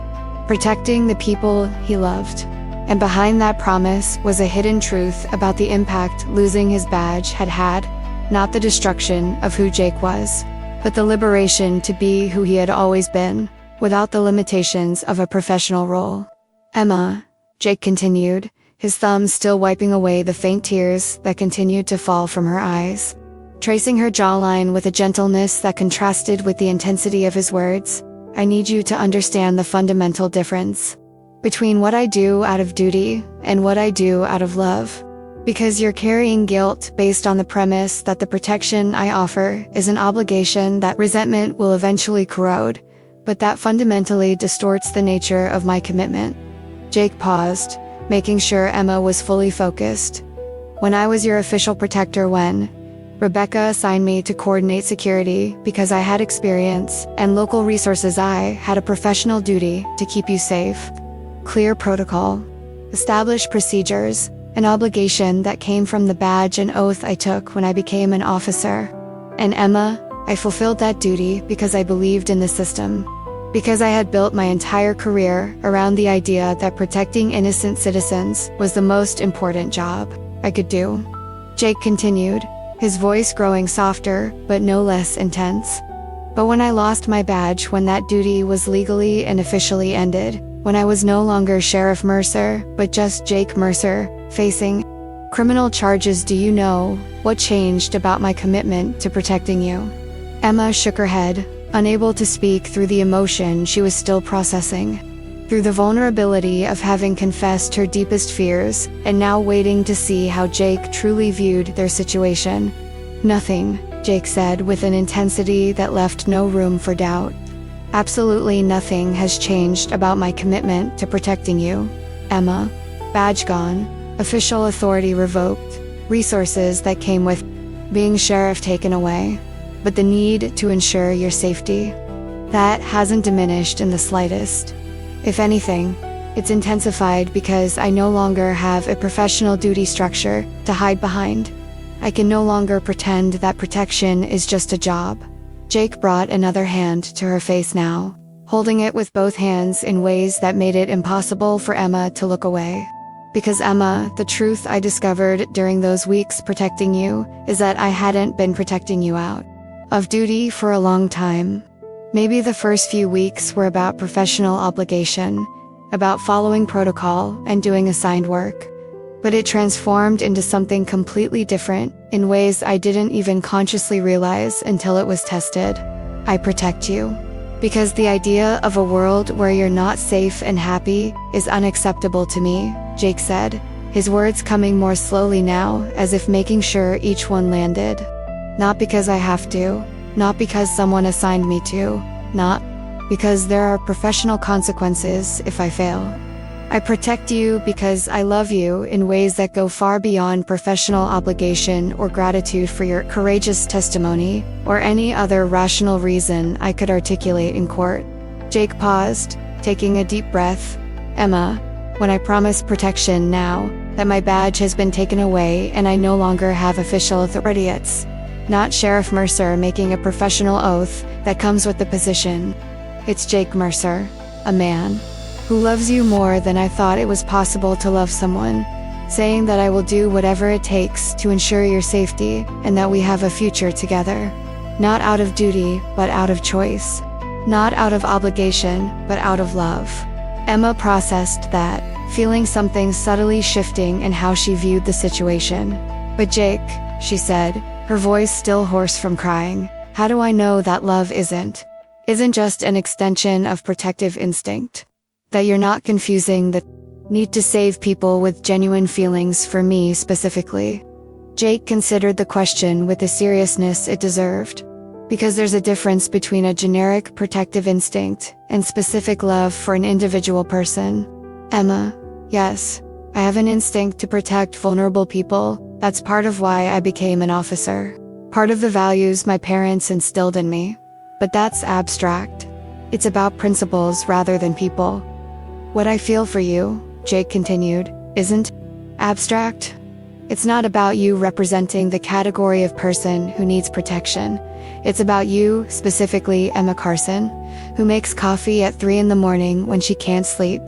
protecting the people he loved. And behind that promise was a hidden truth about the impact losing his badge had had, not the destruction of who Jake was, but the liberation to be who he had always been, without the limitations of a professional role. Emma, Jake continued, his thumb still wiping away the faint tears that continued to fall from her eyes, tracing her jawline with a gentleness that contrasted with the intensity of his words. I need you to understand the fundamental difference between what I do out of duty and what I do out of love. Because you're carrying guilt based on the premise that the protection I offer is an obligation that resentment will eventually corrode, but that fundamentally distorts the nature of my commitment. Jake paused, making sure Emma was fully focused. When I was your official protector, when Rebecca assigned me to coordinate security because I had experience and local resources, I had a professional duty to keep you safe. Clear protocol, established procedures, an obligation that came from the badge and oath I took when I became an officer. And Emma, I fulfilled that duty because I believed in the system. Because I had built my entire career around the idea that protecting innocent citizens was the most important job I could do. Jake continued, his voice growing softer but no less intense. But when I lost my badge, when that duty was legally and officially ended, when I was no longer Sheriff Mercer, but just Jake Mercer, facing criminal charges, do you know what changed about my commitment to protecting you? Emma shook her head, unable to speak through the emotion she was still processing, through the vulnerability of having confessed her deepest fears and now waiting to see how Jake truly viewed their situation. Nothing, Jake said with an intensity that left no room for doubt. Absolutely nothing has changed about my commitment to protecting you, Emma. Badge gone, official authority revoked, resources that came with being sheriff taken away. But the need to ensure your safety, that hasn't diminished in the slightest. If anything, it's intensified because I no longer have a professional duty structure to hide behind. I can no longer pretend that protection is just a job. Jake brought another hand to her face now, holding it with both hands in ways that made it impossible for Emma to look away. Because Emma, the truth I discovered during those weeks protecting you is that I hadn't been protecting you out of duty for a long time. Maybe the first few weeks were about professional obligation, about following protocol and doing assigned work. but it transformed into something completely different, in ways I didn't even consciously realize until it was tested. I protect you. Because the idea of a world where you're not safe and happy is unacceptable to me, Jake said, his words coming more slowly now, as if making sure each one landed. Not because I have to, not because someone assigned me to, not because there are professional consequences if I fail. I protect you because I love you in ways that go far beyond professional obligation or gratitude for your courageous testimony, or any other rational reason I could articulate in court. Jake paused, taking a deep breath. Emma, when I promise protection now, that my badge has been taken away and I no longer have official authority, it's not Sheriff Mercer making a professional oath that comes with the position. It's Jake Mercer, a man who loves you more than I thought it was possible to love someone, saying that I will do whatever it takes to ensure your safety and that we have a future together. Not out of duty, but out of choice. Not out of obligation, but out of love. Emma processed that, feeling something subtly shifting in how she viewed the situation. But Jake, she said, her voice still hoarse from crying, how do I know that love isn't just an extension of protective instinct? That you're not confusing the need to save people with genuine feelings for me specifically? Jake considered the question with the seriousness it deserved. Because there's a difference between a generic protective instinct and specific love for an individual person. Emma, yes, I have an instinct to protect vulnerable people. That's part of why I became an officer. Part of the values my parents instilled in me. But that's abstract. It's about principles rather than people. What I feel for you, Jake continued, isn't abstract. It's not about you representing the category of person who needs protection. It's about you, specifically Emma Carson, who makes coffee at 3 a.m. when she can't sleep,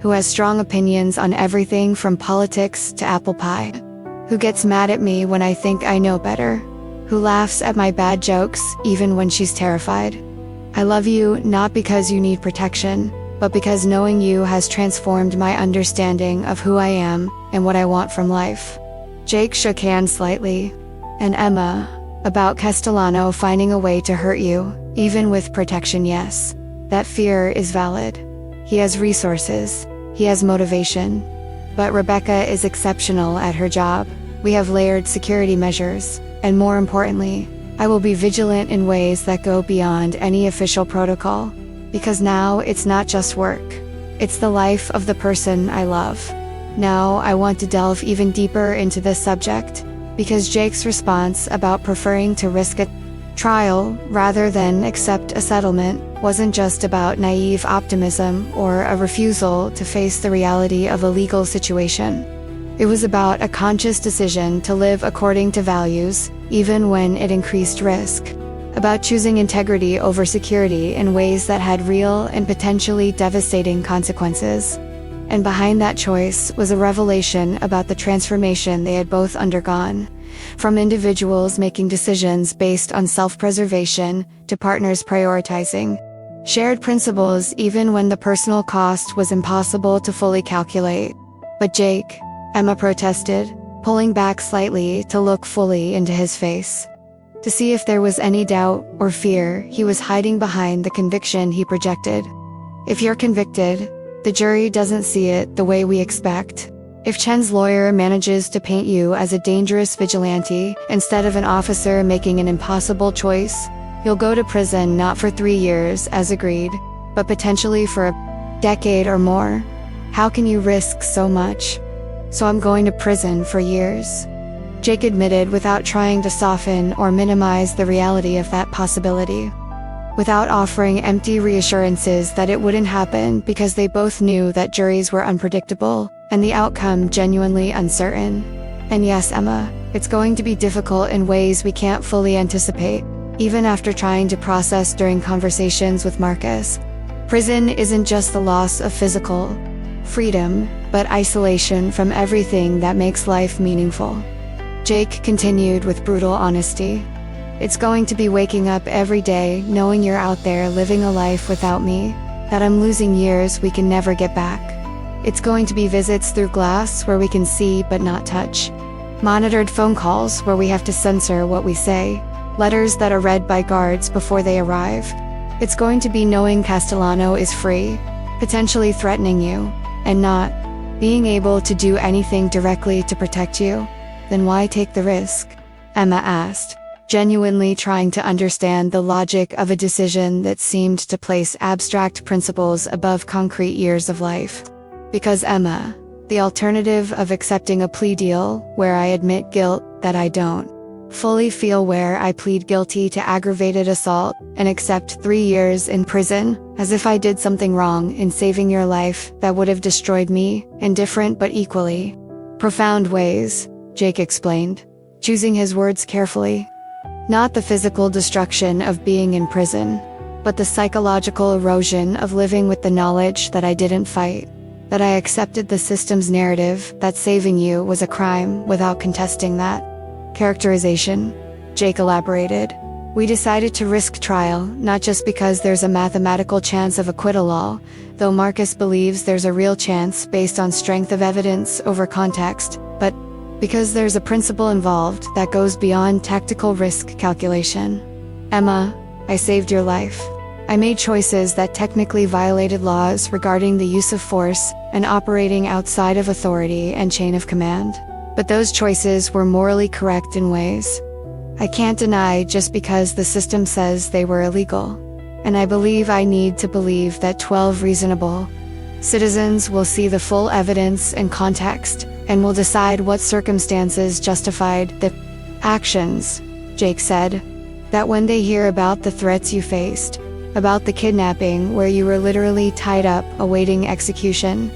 who has strong opinions on everything from politics to apple pie, who gets mad at me when I think I know better, who laughs at my bad jokes even when she's terrified. I love you not because you need protection, but because knowing you has transformed my understanding of who I am and what I want from life. Jake shook hands slightly. And Emma, about Castellano finding a way to hurt you, even with protection, yes. That fear is valid. He has resources. He has motivation. But Rebecca is exceptional at her job. We have layered security measures. And more importantly, I will be vigilant in ways that go beyond any official protocol. Because now it's not just work. It's the life of the person I love. Now I want to delve even deeper into this subject, because Jake's response about preferring to risk a trial rather than accept a settlement wasn't just about naive optimism or a refusal to face the reality of a legal situation. It was about a conscious decision to live according to values, even when it increased risk. About choosing integrity over security in ways that had real and potentially devastating consequences. And behind that choice was a revelation about the transformation they had both undergone. From individuals making decisions based on self-preservation to partners prioritizing shared principles even when the personal cost was impossible to fully calculate. But Jake, Emma protested, pulling back slightly to look fully into his face. To see if there was any doubt or fear he was hiding behind the conviction he projected. If you're convicted, the jury doesn't see it the way we expect. If Chen's lawyer manages to paint you as a dangerous vigilante instead of an officer making an impossible choice, you'll go to prison not for 3 years as agreed, but potentially for a decade or more. How can you risk so much? So I'm going to prison for years. Jake admitted without trying to soften or minimize the reality of that possibility. Without offering empty reassurances that it wouldn't happen, because they both knew that juries were unpredictable and the outcome genuinely uncertain. And yes, Emma, it's going to be difficult in ways we can't fully anticipate, even after trying to process during conversations with Marcus. Prison isn't just the loss of physical freedom, but isolation from everything that makes life meaningful. Jake continued with brutal honesty. It's going to be waking up every day knowing you're out there living a life without me, that I'm losing years we can never get back. It's going to be visits through glass where we can see but not touch. Monitored phone calls where we have to censor what we say. Letters that are read by guards before they arrive. It's going to be knowing Castellano is free, potentially threatening you, and not being able to do anything directly to protect you. Then why take the risk? Emma asked, genuinely trying to understand the logic of a decision that seemed to place abstract principles above concrete years of life. Because Emma, the alternative of accepting a plea deal where I admit guilt that I don't fully feel, where I plead guilty to aggravated assault and accept 3 years in prison, as if I did something wrong in saving your life that would have destroyed me, in different but equally profound ways, Jake explained, choosing his words carefully. Not the physical destruction of being in prison, but the psychological erosion of living with the knowledge that I didn't fight, that I accepted the system's narrative that saving you was a crime without contesting that characterization, Jake elaborated. We decided to risk trial, not just because there's a mathematical chance of acquittal, though Marcus believes there's a real chance based on strength of evidence over context, but because there's a principle involved that goes beyond tactical risk calculation. Emma, I saved your life. I made choices that technically violated laws regarding the use of force and operating outside of authority and chain of command. But those choices were morally correct in ways I can't deny just because the system says they were illegal. And I believe I need to believe that 12 reasonable citizens will see the full evidence and context, and will decide what circumstances justified the actions, Jake said. That when they hear about the threats you faced, about the kidnapping where you were literally tied up awaiting execution,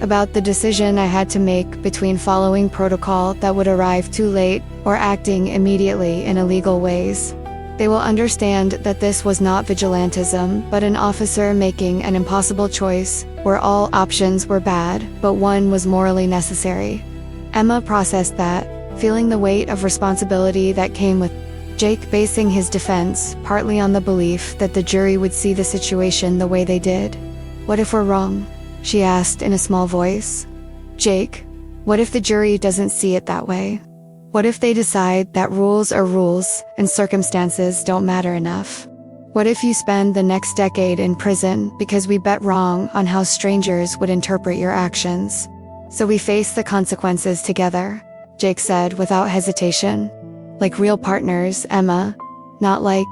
about the decision I had to make between following protocol that would arrive too late or acting immediately in illegal ways, they will understand that this was not vigilantism but an officer making an impossible choice where all options were bad but one was morally necessary. Emma processed that, feeling the weight of responsibility that came with Jake basing his defense partly on the belief that the jury would see the situation the way they did. What if we're wrong? She asked in a small voice. Jake, what if the jury doesn't see it that way? What if they decide that rules are rules and circumstances don't matter enough? What if you spend the next decade in prison because we bet wrong on how strangers would interpret your actions? So we face the consequences together, Jake said without hesitation. Like real partners, Emma, not like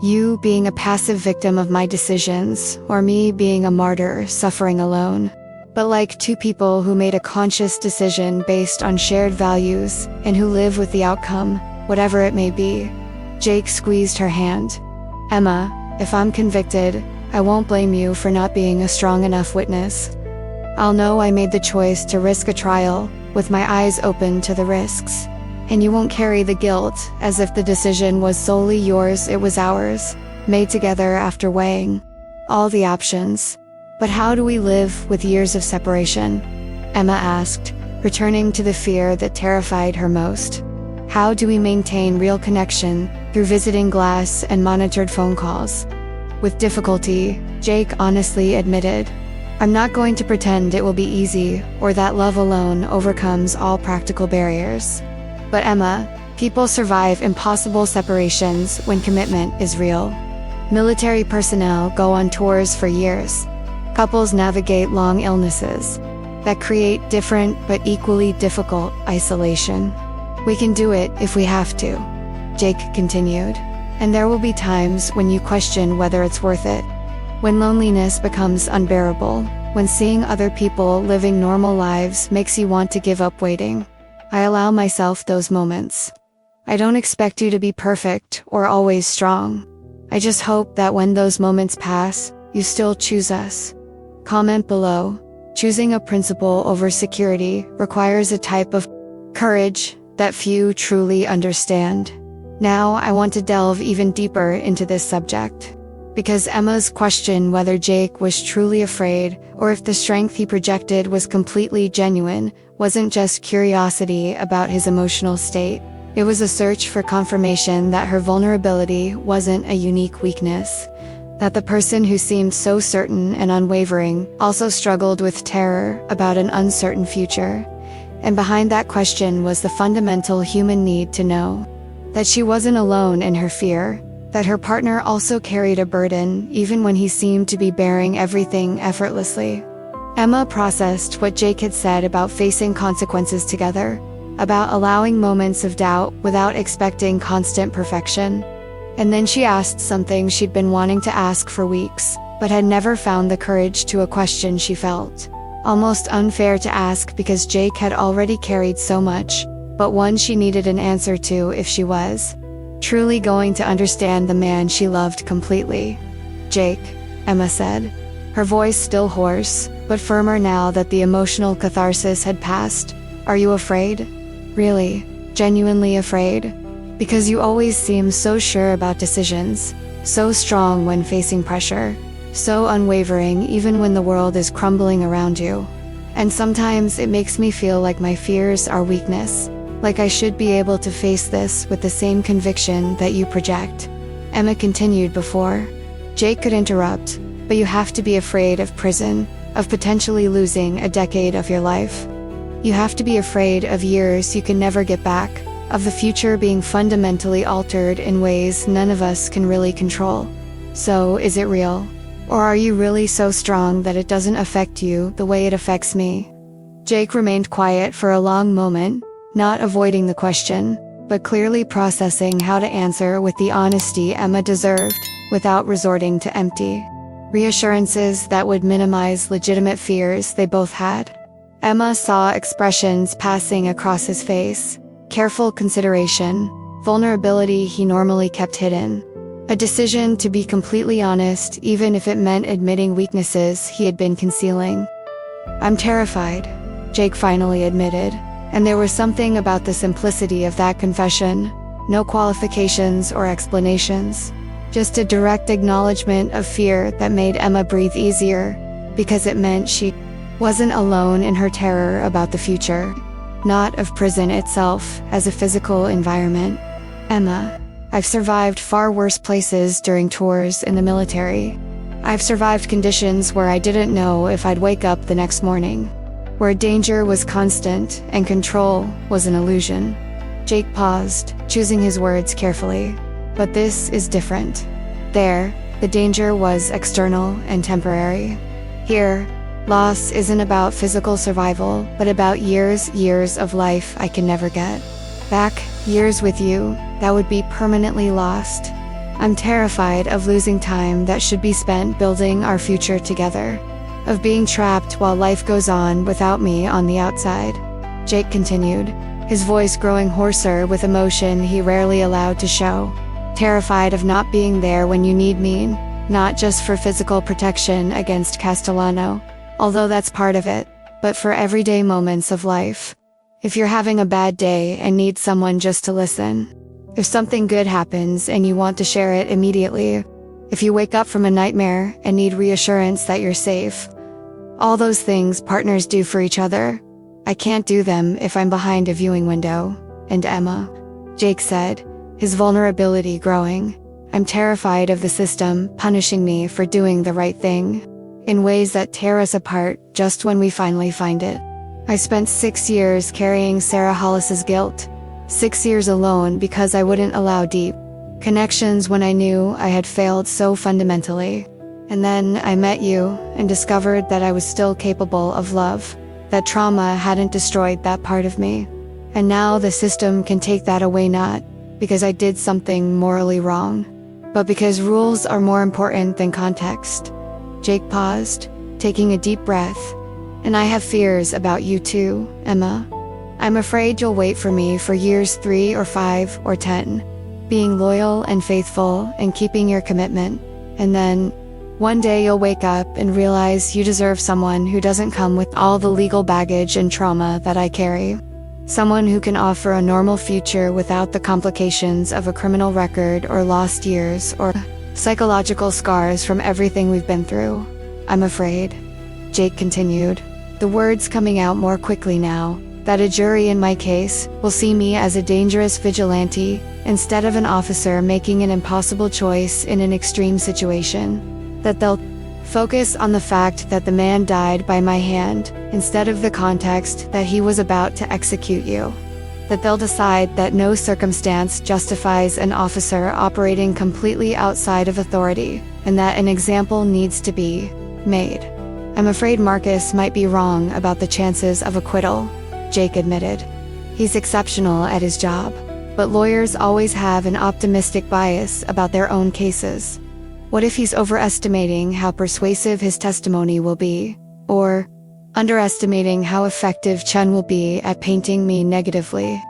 you being a passive victim of my decisions, or me being a martyr suffering alone, but like two people who made a conscious decision based on shared values and who live with the outcome, whatever it may be. Jake squeezed her hand. Emma, if I'm convicted, I won't blame you for not being a strong enough witness. I'll know I made the choice to risk a trial, with my eyes open to the risks. And you won't carry the guilt, as if the decision was solely yours. It was ours, made together after weighing all the options. But how do we live with years of separation? Emma asked, returning to the fear that terrified her most. How do we maintain real connection through visiting glass and monitored phone calls? With difficulty, Jake honestly admitted, I'm not going to pretend it will be easy, or that love alone overcomes all practical barriers. But Emma, people survive impossible separations when commitment is real. Military personnel go on tours for years. Couples navigate long illnesses that create different but equally difficult isolation. We can do it if we have to, Jake continued. And there will be times when you question whether it's worth it. When loneliness becomes unbearable, when seeing other people living normal lives makes you want to give up waiting. I allow myself those moments. I don't expect you to be perfect or always strong. I just hope that when those moments pass, you still choose us. Comment below. Choosing a principle over security requires a type of courage that few truly understand. Now I want to delve even deeper into this subject. Because Emma's question whether Jake was truly afraid or if the strength he projected was completely genuine wasn't just curiosity about his emotional state. It was a search for confirmation that her vulnerability wasn't a unique weakness, That the person who seemed so certain and unwavering also struggled with terror about an uncertain future. And behind that question was the fundamental human need to know that she wasn't alone in her fear, that her partner also carried a burden even when he seemed to be bearing everything effortlessly. Emma processed what Jake had said about facing consequences together, about allowing moments of doubt without expecting constant perfection. And then she asked something she'd been wanting to ask for weeks, but had never found the courage to, a question she felt almost unfair to ask because Jake had already carried so much, but one she needed an answer to if she was truly going to understand the man she loved completely. "Jake," Emma said, her voice still hoarse, but firmer now that the emotional catharsis had passed. "Are you afraid? Really, genuinely afraid? Because you always seem so sure about decisions, so strong when facing pressure, so unwavering even when the world is crumbling around you. And sometimes it makes me feel like my fears are weakness, like I should be able to face this with the same conviction that you project." Emma continued before Jake could interrupt. "But you have to be afraid of prison, of potentially losing a decade of your life. You have to be afraid of years you can never get back, of the future being fundamentally altered in ways none of us can really control. So, is it real? Or are you really so strong that it doesn't affect you the way it affects me?" Jake remained quiet for a long moment, not avoiding the question, but clearly processing how to answer with the honesty Emma deserved, without resorting to empty reassurances that would minimize legitimate fears they both had. Emma saw expressions passing across his face: careful consideration, vulnerability he normally kept hidden, a decision to be completely honest even if it meant admitting weaknesses he had been concealing. "I'm terrified," Jake finally admitted, and there was something about the simplicity of that confession, no qualifications or explanations, just a direct acknowledgement of fear that made Emma breathe easier, because it meant she wasn't alone in her terror about the future. Not of prison itself as a physical environment. "Emma, I've survived far worse places during tours in the military. I've survived conditions where I didn't know if I'd wake up the next morning, where danger was constant and control was an illusion." Jake paused, choosing his words carefully. "But this is different. There, the danger was external and temporary. Here, loss isn't about physical survival, but about years of life I can never get back, years with you that would be permanently lost. I'm terrified of losing time that should be spent building our future together, of being trapped while life goes on without me on the outside." Jake continued, his voice growing hoarser with emotion he rarely allowed to show. "Terrified of not being there when you need me, not just for physical protection against Castellano, although that's part of it, but for everyday moments of life. If you're having a bad day and need someone just to listen. If something good happens and you want to share it immediately. If you wake up from a nightmare and need reassurance that you're safe. All those things partners do for each other. I can't do them if I'm behind a viewing window." "And Emma," Jake said, his vulnerability growing, "I'm terrified of the system punishing me for doing the right thing, in ways that tear us apart just when we finally find it. I spent 6 years carrying Sarah Hollis's guilt, 6 years alone because I wouldn't allow deep connections when I knew I had failed so fundamentally. And then I met you and discovered that I was still capable of love, that trauma hadn't destroyed that part of me. And now the system can take that away, not because I did something morally wrong, but because rules are more important than context." Jake paused, taking a deep breath. "And I have fears about you too, Emma. I'm afraid you'll wait for me for years 3 or 5 or 10, being loyal and faithful and keeping your commitment. And then, one day you'll wake up and realize you deserve someone who doesn't come with all the legal baggage and trauma that I carry. Someone who can offer a normal future without the complications of a criminal record or lost years or psychological scars from everything we've been through. I'm afraid," Jake continued, the words coming out more quickly now, that a jury in my case will see me as a dangerous vigilante instead of an officer making an impossible choice in an extreme situation. That they'll focus on the fact that the man died by my hand instead of the context that he was about to execute you. That they'll decide that no circumstance justifies an officer operating completely outside of authority, and that an example needs to be made. I'm afraid Marcus might be wrong about the chances of acquittal, Jake admitted. He's exceptional at his job, but lawyers always have an optimistic bias about their own cases. What if he's overestimating how persuasive his testimony will be, or underestimating how effective Chen will be at painting me negatively?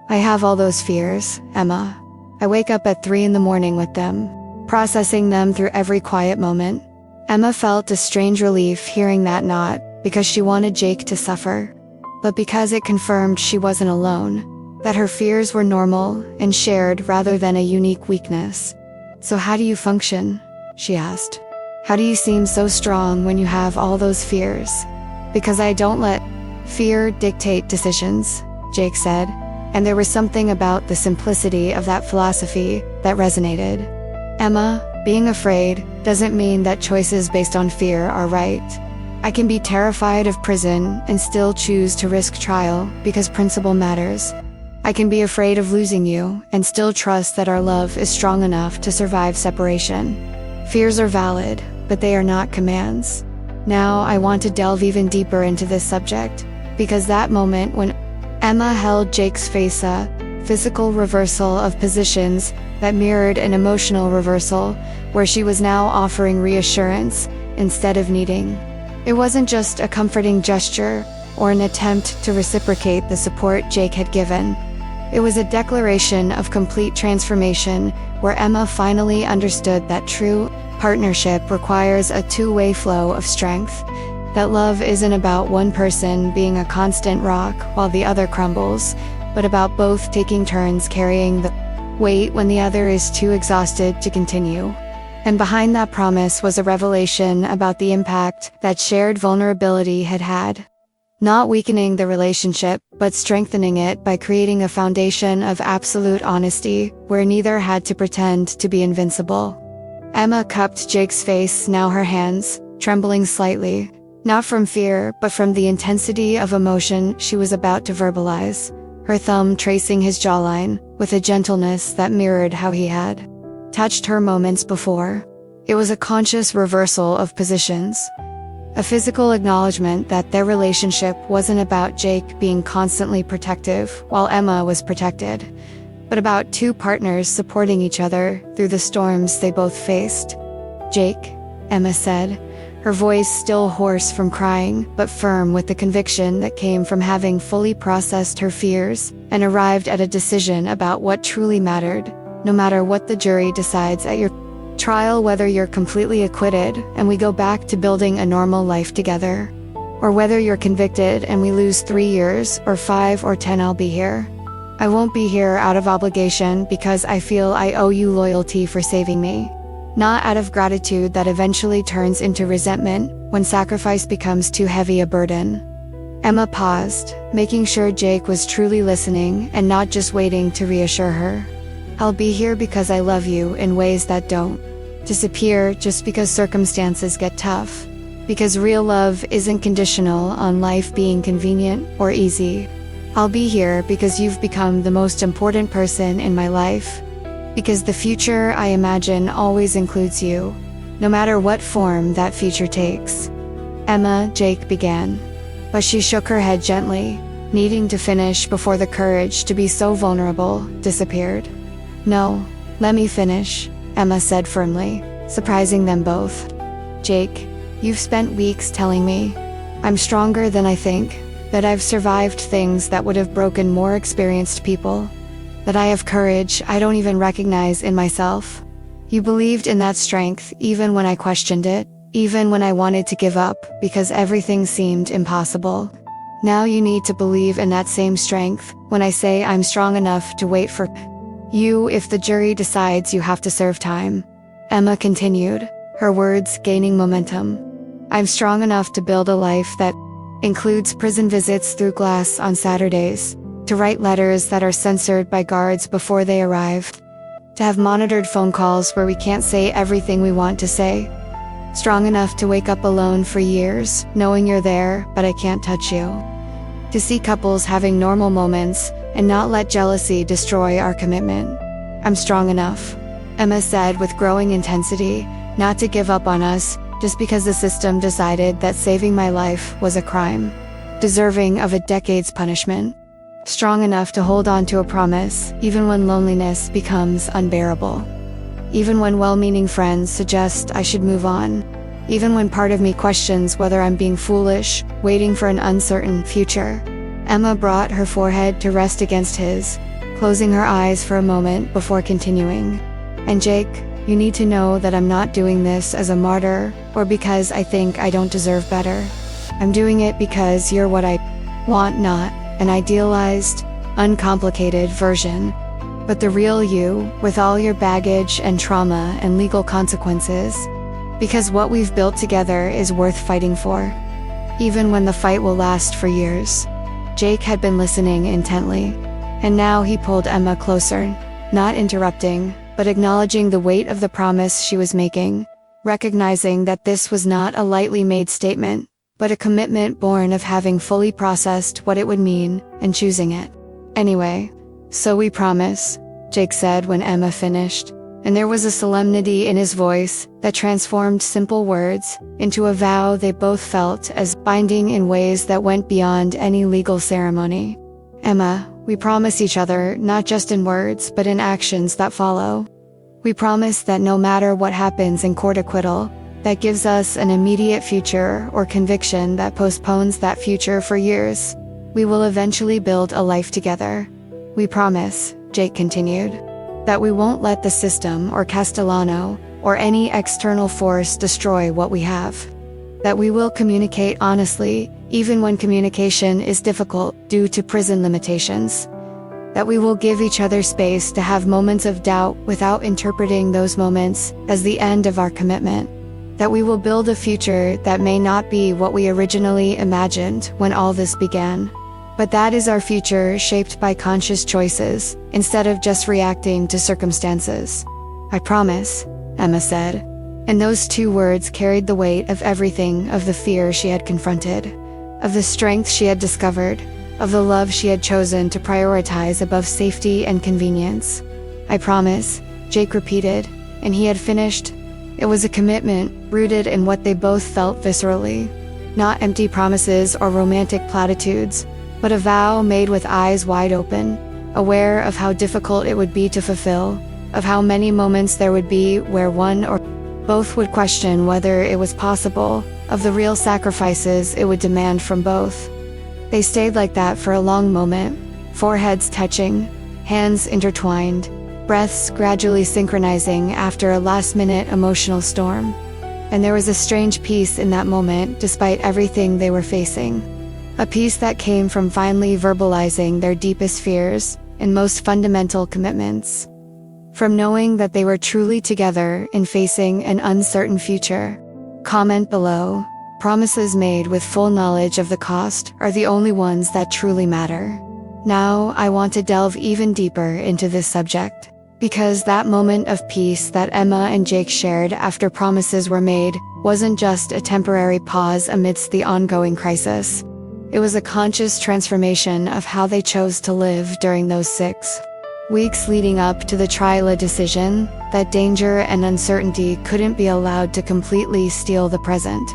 I have all those fears, Emma. I wake up at 3 in the morning with them, processing them through every quiet moment. Emma felt a strange relief hearing that, not because she wanted Jake to suffer, but because it confirmed she wasn't alone, that her fears were normal and shared rather than a unique weakness. So how do you function? She asked. How do you seem so strong when you have all those fears? Because I don't let fear dictate decisions, Jake said, and there was something about the simplicity of that philosophy that resonated. Emma, being afraid doesn't mean that choices based on fear are right. I can be terrified of prison and still choose to risk trial because principle matters. I can be afraid of losing you and still trust that our love is strong enough to survive separation. Fears are valid, but they are not commands. Now I want to delve even deeper into this subject, because that moment when Emma held Jake's face, a physical reversal of positions that mirrored an emotional reversal, where she was now offering reassurance instead of needing. It wasn't just a comforting gesture or an attempt to reciprocate the support Jake had given. It was a declaration of complete transformation, where Emma finally understood that true partnership requires a two-way flow of strength. That love isn't about one person being a constant rock while the other crumbles, but about both taking turns carrying the weight when the other is too exhausted to continue. And behind that promise was a revelation about the impact that shared vulnerability had had. Not weakening the relationship, but strengthening it by creating a foundation of absolute honesty, where neither had to pretend to be invincible. Emma cupped Jake's face, now her hands trembling slightly, not from fear, but from the intensity of emotion she was about to verbalize, her thumb tracing his jawline with a gentleness that mirrored how he had touched her moments before. It was a conscious reversal of positions, a physical acknowledgement that their relationship wasn't about Jake being constantly protective while Emma was protected, but about two partners supporting each other through the storms they both faced. Jake, Emma said, her voice still hoarse from crying, but firm with the conviction that came from having fully processed her fears and arrived at a decision about what truly mattered, no matter what the jury decides at your trial, whether you're completely acquitted and we go back to building a normal life together, or whether you're convicted and we lose 3 years or 5 or 10, I'll be here. I won't be here out of obligation because I feel I owe you loyalty for saving me, not out of gratitude that eventually turns into resentment when sacrifice becomes too heavy a burden. Emma paused, making sure Jake was truly listening and not just waiting to reassure her. I'll be here because I love you in ways that don't disappear just because circumstances get tough. Because real love isn't conditional on life being convenient or easy. I'll be here because you've become the most important person in my life. Because the future I imagine always includes you, no matter what form that future takes. Emma, Jake began, but she shook her head gently, needing to finish before the courage to be so vulnerable disappeared. No, let me finish, Emma said firmly, surprising them both. Jake, you've spent weeks telling me I'm stronger than I think, that I've survived things that would have broken more experienced people, that I have courage I don't even recognize in myself. You believed in that strength even when I questioned it, even when I wanted to give up because everything seemed impossible. Now you need to believe in that same strength when I say I'm strong enough to wait for you if the jury decides you have to serve time. Emma continued, her words gaining momentum. I'm strong enough to build a life that includes prison visits through glass on Saturdays, to write letters that are censored by guards before they arrive, to have monitored phone calls where we can't say everything we want to say. Strong enough to wake up alone for years, knowing you're there, but I can't touch you. To see couples having normal moments and not let jealousy destroy our commitment. I'm strong enough, Emma said with growing intensity, not to give up on us just because the system decided that saving my life was a crime, deserving of a decade's punishment. Strong enough to hold on to a promise, even when loneliness becomes unbearable. Even when well-meaning friends suggest I should move on. Even when part of me questions whether I'm being foolish, waiting for an uncertain future. Emma brought her forehead to rest against his, closing her eyes for a moment before continuing. And Jake, you need to know that I'm not doing this as a martyr, or because I think I don't deserve better. I'm doing it because you're what I want, not an idealized, uncomplicated version, but the real you, with all your baggage and trauma and legal consequences. Because what we've built together is worth fighting for, even when the fight will last for years. Jake had been listening intently, and now he pulled Emma closer, not interrupting, but acknowledging the weight of the promise she was making, recognizing that this was not a lightly made statement, but a commitment born of having fully processed what it would mean and choosing it. Anyway, so we promise, Jake said when Emma finished, and there was a solemnity in his voice that transformed simple words into a vow they both felt as binding in ways that went beyond any legal ceremony. Emma, we promise each other not just in words but in actions that follow. We promise that no matter what happens in court acquittal, that gives us an immediate future or conviction that postpones that future for years, we will eventually build a life together. We promise, Jake continued, that we won't let the system or Castellano or any external force destroy what we have. That we will communicate honestly, even when communication is difficult due to prison limitations. That we will give each other space to have moments of doubt without interpreting those moments as the end of our commitment. That we will build a future that may not be what we originally imagined when all this began. But that is our future shaped by conscious choices, instead of just reacting to circumstances. I promise, Emma said. And those two words carried the weight of everything, of the fear she had confronted, of the strength she had discovered, of the love she had chosen to prioritize above safety and convenience. I promise, Jake repeated, and he had finished. It was a commitment rooted in what they both felt viscerally. Not empty promises or romantic platitudes, but a vow made with eyes wide open, aware of how difficult it would be to fulfill, of how many moments there would be where one or both would question whether it was possible, of the real sacrifices it would demand from both. They stayed like that for a long moment, foreheads touching, hands intertwined, breaths gradually synchronizing after a last-minute emotional storm. And there was a strange peace in that moment despite everything they were facing. A peace that came from finally verbalizing their deepest fears and most fundamental commitments. From knowing that they were truly together in facing an uncertain future. Comment below. Promises made with full knowledge of the cost are the only ones that truly matter. Now I want to delve even deeper into this subject. Because that moment of peace that Emma and Jake shared after promises were made wasn't just a temporary pause amidst the ongoing crisis. It was a conscious transformation of how they chose to live during those 6 weeks leading up to the trial decision, that danger and uncertainty couldn't be allowed to completely steal the present.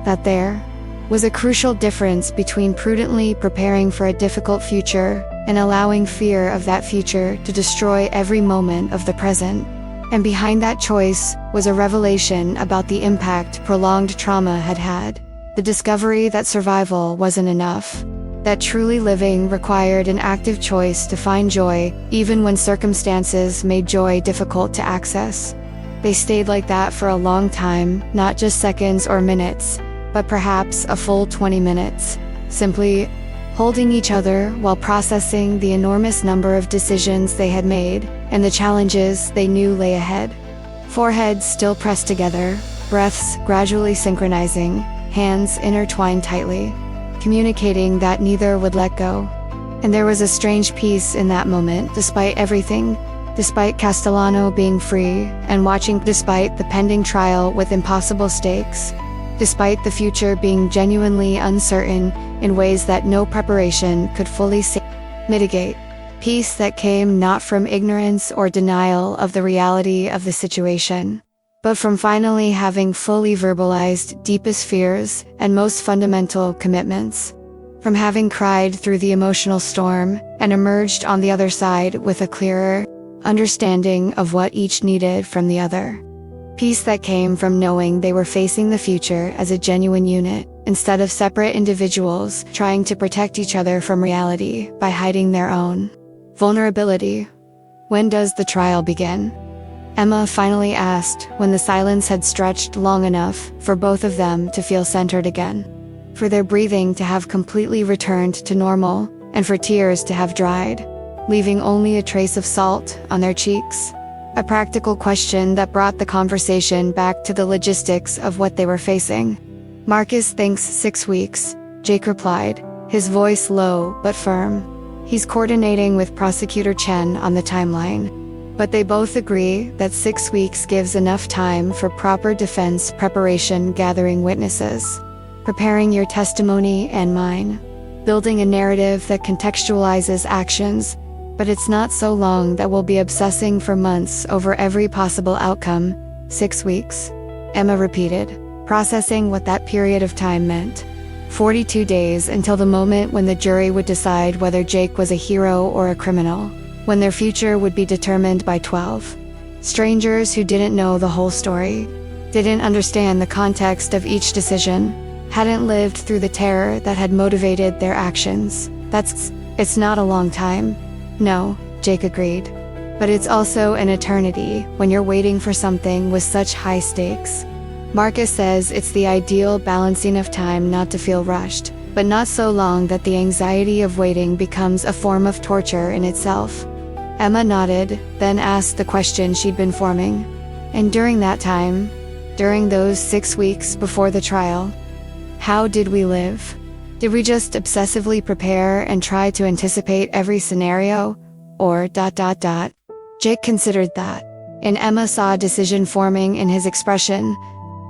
That there was a crucial difference between prudently preparing for a difficult future and allowing fear of that future to destroy every moment of the present. And behind that choice was a revelation about the impact prolonged trauma had had. The discovery that survival wasn't enough. That truly living required an active choice to find joy, even when circumstances made joy difficult to access. They stayed like that for a long time, not just seconds or minutes, but perhaps a full 20 minutes, simply holding each other while processing the enormous number of decisions they had made and the challenges they knew lay ahead. Foreheads still pressed together, breaths gradually synchronizing, hands intertwined tightly. communicating that neither would let go. And there was a strange peace in that moment, despite everything, despite Castellano being free and watching, despite the pending trial with impossible stakes, despite the future being genuinely uncertain in ways that no preparation could fully mitigate. Peace that came not from ignorance or denial of the reality of the situation, but from finally having fully verbalized deepest fears and most fundamental commitments. From having cried through the emotional storm and emerged on the other side with a clearer understanding of what each needed from the other. Peace that came from knowing they were facing the future as a genuine unit, instead of separate individuals trying to protect each other from reality by hiding their own vulnerability. When does the trial begin? Emma finally asked, when the silence had stretched long enough for both of them to feel centered again, for their breathing to have completely returned to normal, and for tears to have dried, leaving only a trace of salt on their cheeks. A practical question that brought the conversation back to the logistics of what they were facing. Marcus thinks 6 weeks, Jake replied, his voice low but firm. He's coordinating with Prosecutor Chen on the timeline. But they both agree that 6 weeks gives enough time for proper defense preparation, gathering witnesses, preparing your testimony and mine, building a narrative that contextualizes actions, but it's not so long that we'll be obsessing for months over every possible outcome. 6 weeks, Emma repeated, processing what that period of time meant. 42 days until the moment when the jury would decide whether Jake was a hero or a criminal, when their future would be determined by 12 strangers who didn't know the whole story, didn't understand the context of each decision, hadn't lived through the terror that had motivated their actions. It's not a long time. No, Jake agreed. But it's also an eternity when you're waiting for something with such high stakes. Marcus says it's the ideal balancing of time not to feel rushed, but not so long that the anxiety of waiting becomes a form of torture in itself. Emma nodded, then asked the question she'd been forming. And during that time, during those 6 weeks before the trial, how did we live? Did we just obsessively prepare and try to anticipate every scenario? Or ... Jake considered that, and Emma saw a decision forming in his expression,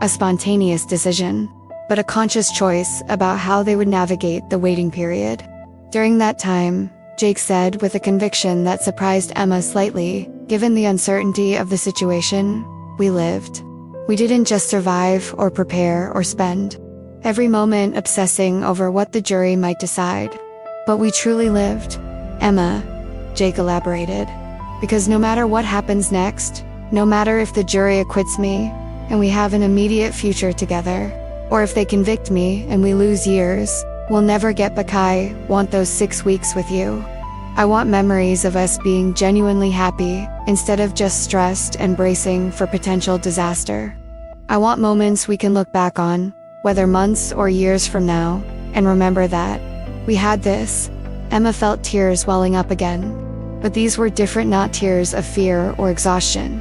a spontaneous decision, but a conscious choice about how they would navigate the waiting period. During that time, Jake said with a conviction that surprised Emma slightly, given the uncertainty of the situation, we lived. We didn't just survive or prepare or spend every moment obsessing over what the jury might decide, but we truly lived. Emma, Jake elaborated, because no matter what happens next, no matter if the jury acquits me and we have an immediate future together, or if they convict me and we lose years, we'll never get back. I want those 6 weeks with you. I want memories of us being genuinely happy instead of just stressed and bracing for potential disaster. I want moments we can look back on, whether months or years from now, and remember that we had this. Emma felt tears welling up again. But these were different, not tears of fear or exhaustion,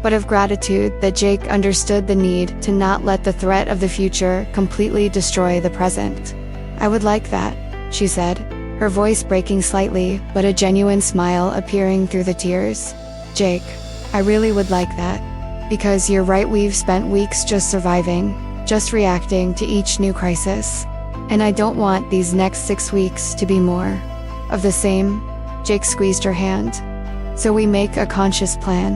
but of gratitude that Jake understood the need to not let the threat of the future completely destroy the present. I would like that, she said, her voice breaking slightly, but a genuine smile appearing through the tears. Jake, I really would like that. Because you're right, we've spent weeks just surviving, just reacting to each new crisis. And I don't want these next 6 weeks to be more of the same. Jake squeezed her hand. So we make a conscious plan.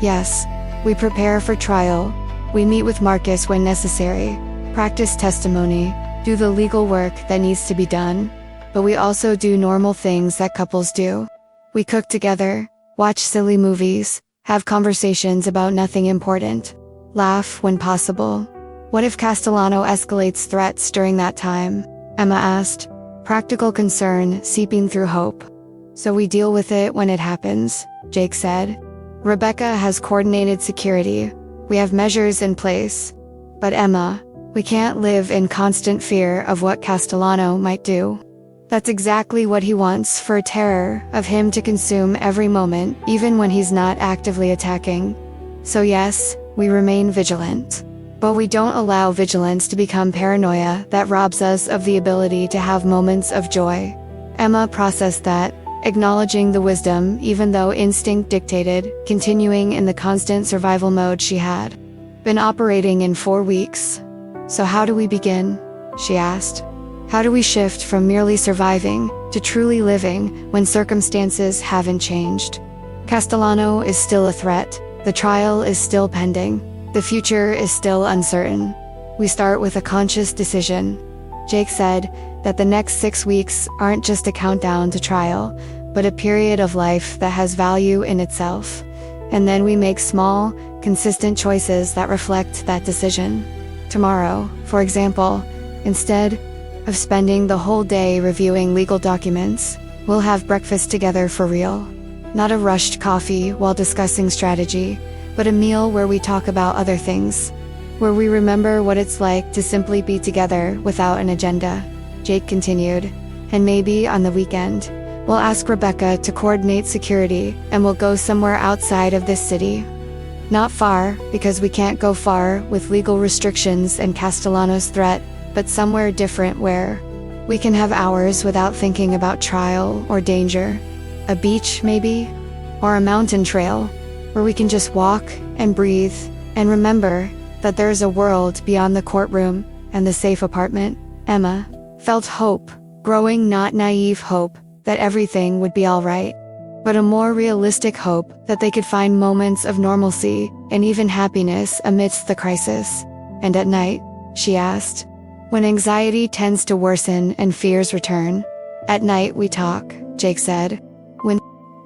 Yes, we prepare for trial. We meet with Marcus when necessary, practice testimony, do the legal work that needs to be done. But we also do normal things that couples do. We cook together, watch silly movies, have conversations about nothing important, laugh when possible. What if Castellano escalates threats during that time? Emma asked, practical concern seeping through hope. So we deal with it when it happens, Jake said. Rebecca has coordinated security. We have measures in place. But Emma, we can't live in constant fear of what Castellano might do. That's exactly what he wants, for a terror of him to consume every moment, even when he's not actively attacking. So yes, we remain vigilant. But we don't allow vigilance to become paranoia that robs us of the ability to have moments of joy. Emma processed that, acknowledging the wisdom even though instinct dictated, continuing in the constant survival mode she had been operating in 4 weeks. So how do we begin? She asked. How do we shift from merely surviving to truly living when circumstances haven't changed? Castellano is still a threat. The trial is still pending. The future is still uncertain. We start with a conscious decision. Jake said that the next 6 weeks aren't just a countdown to trial, but a period of life that has value in itself. And then we make small, consistent choices that reflect that decision. Tomorrow, for example, instead of spending the whole day reviewing legal documents, we'll have breakfast together for real. Not a rushed coffee while discussing strategy, but a meal where we talk about other things, where we remember what it's like to simply be together without an agenda. Jake continued. And maybe on the weekend, we'll ask Rebecca to coordinate security and we'll go somewhere outside of this city. Not far, because we can't go far with legal restrictions and Castellano's threat, but somewhere different where we can have hours without thinking about trial or danger. A beach, maybe? Or a mountain trail, where we can just walk and breathe and remember that there's a world beyond the courtroom and the safe apartment. Emma felt hope, growing, not naive hope, that everything would be all right, but a more realistic hope that they could find moments of normalcy and even happiness amidst the crisis. And at night, she asked, when anxiety tends to worsen and fears return, at night we talk, Jake said. When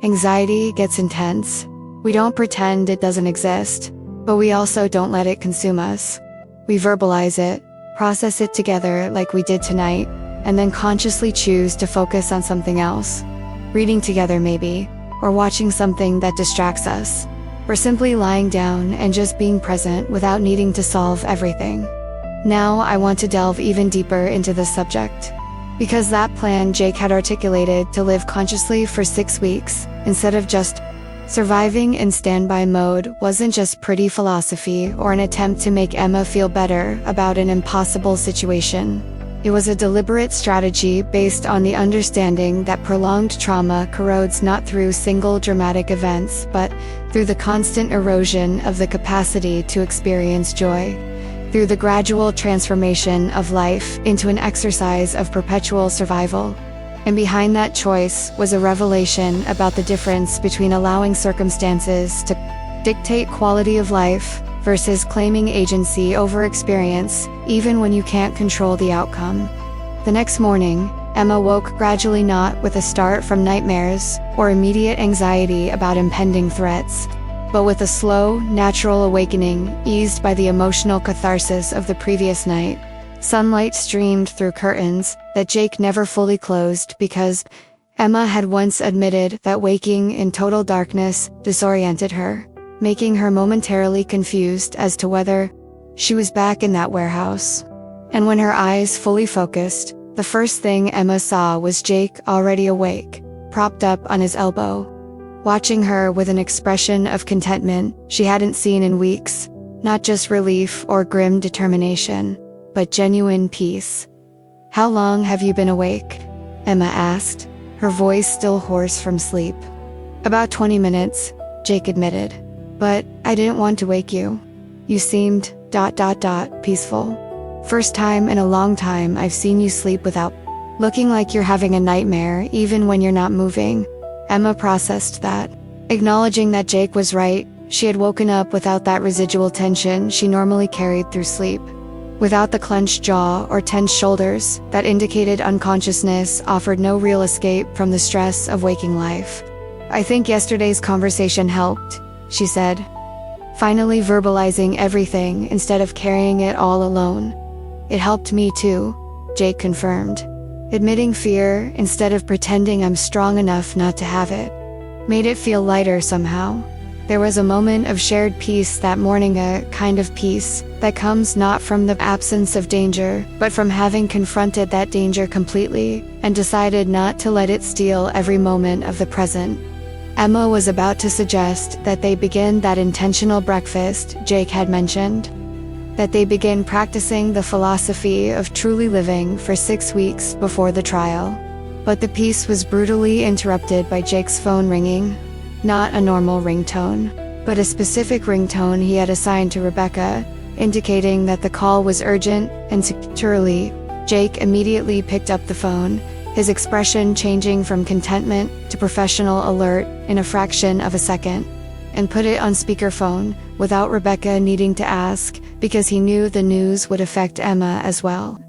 anxiety gets intense, we don't pretend it doesn't exist, but we also don't let it consume us. We verbalize it, process it together like we did tonight, and then consciously choose to focus on something else. Reading together maybe, or watching something that distracts us, or simply lying down and just being present without needing to solve everything. Now I want to delve even deeper into this subject. Because that plan Jake had articulated to live consciously for 6 weeks, instead of just surviving in standby mode, wasn't just pretty philosophy or an attempt to make Emma feel better about an impossible situation. It was a deliberate strategy based on the understanding that prolonged trauma corrodes not through single dramatic events, but through the constant erosion of the capacity to experience joy, through the gradual transformation of life into an exercise of perpetual survival. And behind that choice was a revelation about the difference between allowing circumstances to dictate quality of life versus claiming agency over experience, even when you can't control the outcome. The next morning, Emma woke gradually, not with a start from nightmares or immediate anxiety about impending threats, but with a slow, natural awakening eased by the emotional catharsis of the previous night. Sunlight streamed through curtains that Jake never fully closed because Emma had once admitted that waking in total darkness disoriented her, making her momentarily confused as to whether she was back in that warehouse. And when her eyes fully focused, the first thing Emma saw was Jake already awake, propped up on his elbow, watching her with an expression of contentment she hadn't seen in weeks, not just relief or grim determination, but genuine peace. "How long have you been awake?" Emma asked, her voice still hoarse from sleep. "About 20 minutes, Jake admitted. But I didn't want to wake you. You seemed ... peaceful. First time in a long time I've seen you sleep without looking like you're having a nightmare even when you're not moving." Emma processed that. Acknowledging that Jake was right, she had woken up without that residual tension she normally carried through sleep. Without the clenched jaw or tense shoulders that indicated unconsciousness offered no real escape from the stress of waking life. "I think yesterday's conversation helped," she said, finally verbalizing everything instead of carrying it all alone. "It helped me too," Jake confirmed. Admitting fear instead of pretending I'm strong enough not to have it made it feel lighter somehow. There was a moment of shared peace that morning, a kind of peace that comes not from the absence of danger, but from having confronted that danger completely and decided not to let it steal every moment of the present. Emma was about to suggest that they begin that intentional breakfast Jake had mentioned, that they begin practicing the philosophy of truly living for 6 weeks before the trial. But the peace was brutally interrupted by Jake's phone ringing. Not a normal ringtone, but a specific ringtone he had assigned to Rebecca, indicating that the call was urgent and securely. Jake immediately picked up the phone, his expression changing from contentment to professional alert in a fraction of a second, and put it on speakerphone without Rebecca needing to ask, because he knew the news would affect Emma as well.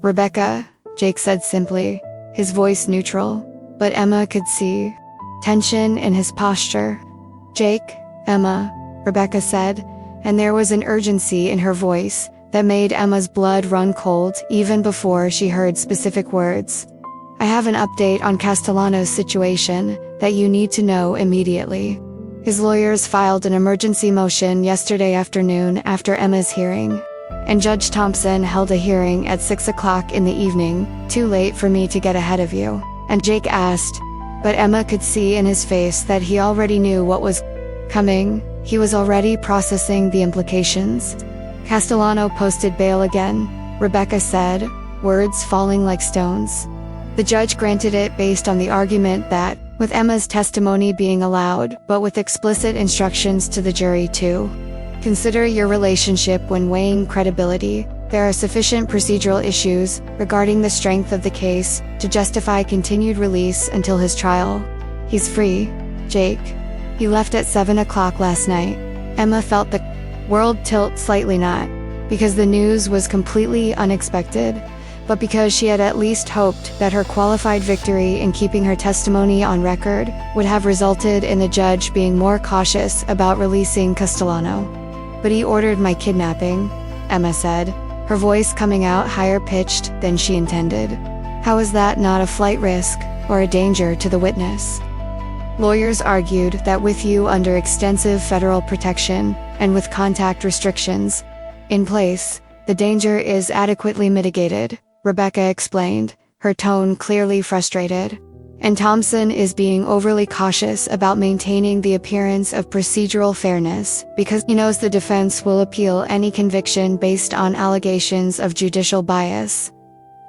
"Rebecca," Jake said simply, his voice neutral, but Emma could see tension in his posture. "Jake, Emma," Rebecca said, and there was an urgency in her voice that made Emma's blood run cold even before she heard specific words. "I have an update on Castellano's situation that you need to know immediately. His lawyers filed an emergency motion yesterday afternoon after Emma's hearing, and Judge Thompson held a hearing at 6 o'clock in the evening, too late for me to get ahead of you." And Jake asked, but Emma could see in his face that he already knew what was coming. He was already processing the implications. "Castellano posted bail again," Rebecca said, words falling like stones. "The judge granted it based on the argument that, with Emma's testimony being allowed, but with explicit instructions to the jury to consider your relationship when weighing credibility, there are sufficient procedural issues regarding the strength of the case to justify continued release until his trial. He's free, Jake. He left at 7 o'clock last night." Emma felt the world tilt slightly, not because the news was completely unexpected, but because she had at least hoped that her qualified victory in keeping her testimony on record would have resulted in the judge being more cautious about releasing Castellano. "But he ordered my kidnapping," Emma said, her voice coming out higher pitched than she intended. "How is that not a flight risk or a danger to the witness? Lawyers argued that with you under extensive federal protection and with contact restrictions in place, the danger is adequately mitigated," Rebecca explained, her tone clearly frustrated. "And Thompson is being overly cautious about maintaining the appearance of procedural fairness because he knows the defense will appeal any conviction based on allegations of judicial bias."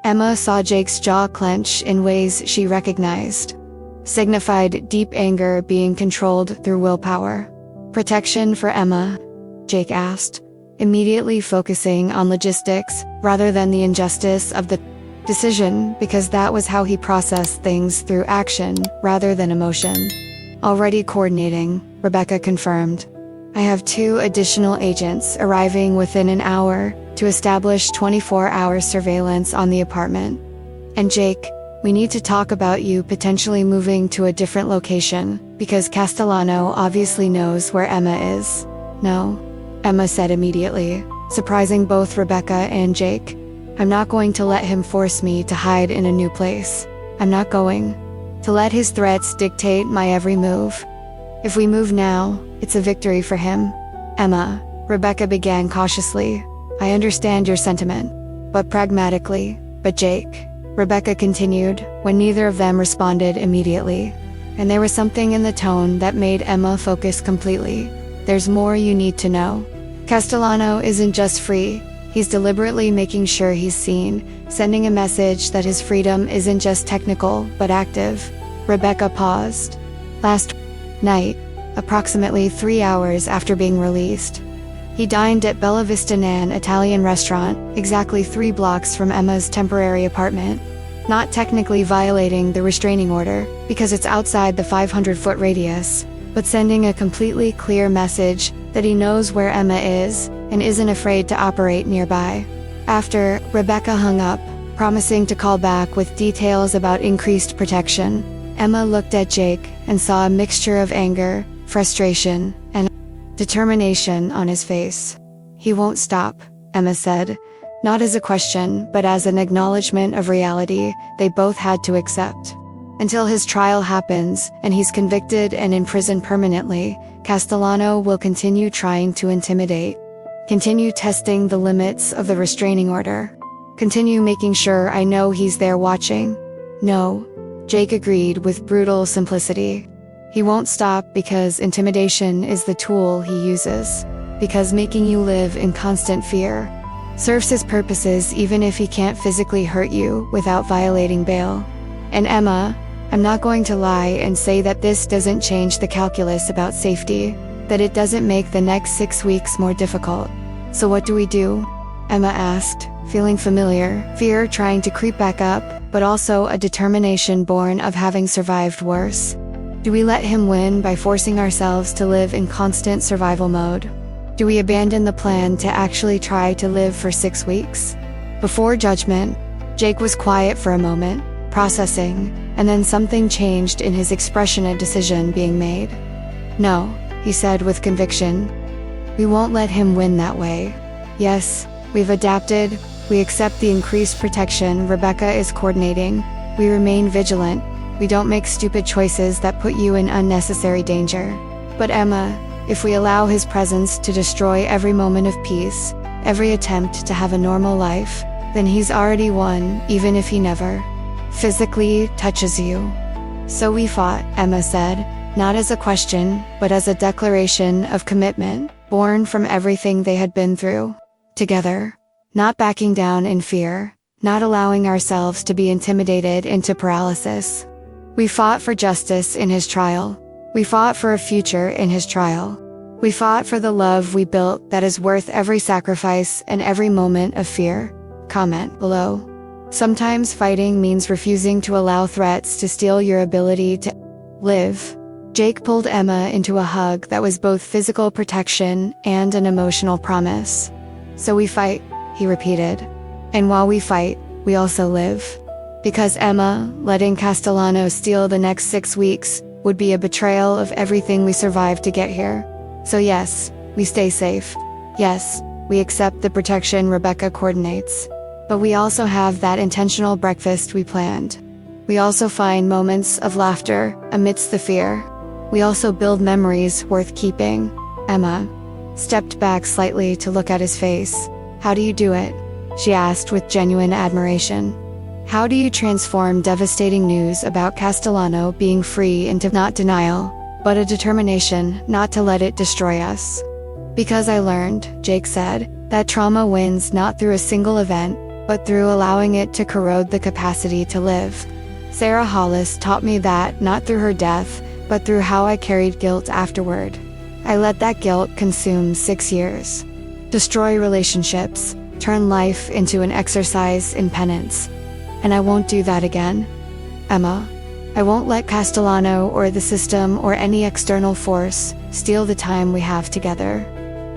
Emma saw Jake's jaw clench in ways she recognized. Signified deep anger being controlled through willpower. "Protection for Emma?" Jake asked, immediately focusing on logistics rather than the injustice of the decision, because that was how he processed things, through action rather than emotion. "Already coordinating," Rebecca confirmed. "I have 2 additional agents arriving within an hour to establish 24-hour surveillance on the apartment. And Jake, we need to talk about you potentially moving to a different location, because Castellano obviously knows where Emma is." "No," Emma said immediately, surprising both Rebecca and Jake. "I'm not going to let him force me to hide in a new place. I'm not going to let his threats dictate my every move. If we move now, it's a victory for him." "Emma," Rebecca began cautiously, "I understand your sentiment, but pragmatically." "But Jake," Rebecca continued, when neither of them responded immediately, and there was something in the tone that made Emma focus completely. "There's more you need to know. Castellano isn't just free, he's deliberately making sure he's seen, sending a message that his freedom isn't just technical, but active." Rebecca paused. "Last night, approximately 3 hours after being released, he dined at Bella Vista, an Italian restaurant, exactly 3 blocks from Emma's temporary apartment, not technically violating the restraining order, because it's outside the 500-foot radius, but sending a completely clear message that he knows where Emma is and isn't afraid to operate nearby." After, Rebecca hung up, promising to call back with details about increased protection. Emma looked at Jake and saw a mixture of anger, frustration, and determination on his face. "He won't stop," Emma said, not as a question but as an acknowledgement of reality they both had to accept. "Until his trial happens and he's convicted and in prison permanently, Castellano will continue trying to intimidate, continue testing the limits of the restraining order, continue making sure I know he's there watching." "No," Jake agreed with brutal simplicity. "He won't stop because intimidation is the tool he uses. because making you live in constant fear serves his purposes even if he can't physically hurt you without violating bail. And Emma, I'm not going to lie and say that this doesn't change the calculus about safety, that it doesn't make the next 6 weeks more difficult. So what do we do? Emma asked, feeling familiar, fear trying to creep back up, but also a determination born of having survived worse. Do we let him win by forcing ourselves to live in constant survival mode? Do we abandon the plan to actually try to live for 6 weeks? Before judgment, Jake was quiet for a moment, processing, and then something changed in his expression, a decision being made. No, he said with conviction. We won't let him win that way. Yes, we've adapted, we accept the increased protection Rebecca is coordinating, we remain vigilant, we don't make stupid choices that put you in unnecessary danger. But Emma, if we allow his presence to destroy every moment of peace, every attempt to have a normal life, then he's already won, even if he never physically touches you. So we fought, Emma said, not as a question, but as a declaration of commitment, born from everything they had been through together, not backing down in fear, not allowing ourselves to be intimidated into paralysis. We fought for justice in his trial. We fought for a future in his trial. We fought for the love we built that is worth every sacrifice and every moment of fear. Comment below. Sometimes fighting means refusing to allow threats to steal your ability to live. Jake pulled Emma into a hug that was both physical protection and an emotional promise. So we fight, he repeated. And while we fight, we also live. Because Emma, letting Castellano steal the next 6 weeks, would be a betrayal of everything we survived to get here. So yes, we stay safe. Yes, we accept the protection Rebecca coordinates. But we also have that intentional breakfast we planned. We also find moments of laughter amidst the fear. We also build memories worth keeping. Emma stepped back slightly to look at his face. How do you do it? She asked with genuine admiration. How do you transform devastating news about Castellano being free into not denial, but a determination not to let it destroy us? Because I learned, Jake said, that trauma wins not through a single event, but through allowing it to corrode the capacity to live. Sarah Hollis taught me that not through her death, but through how I carried guilt afterward. I let that guilt consume 6 years. Destroy relationships, turn life into an exercise in penance. And I won't do that again. Emma, I won't let Castellano or the system or any external force steal the time we have together.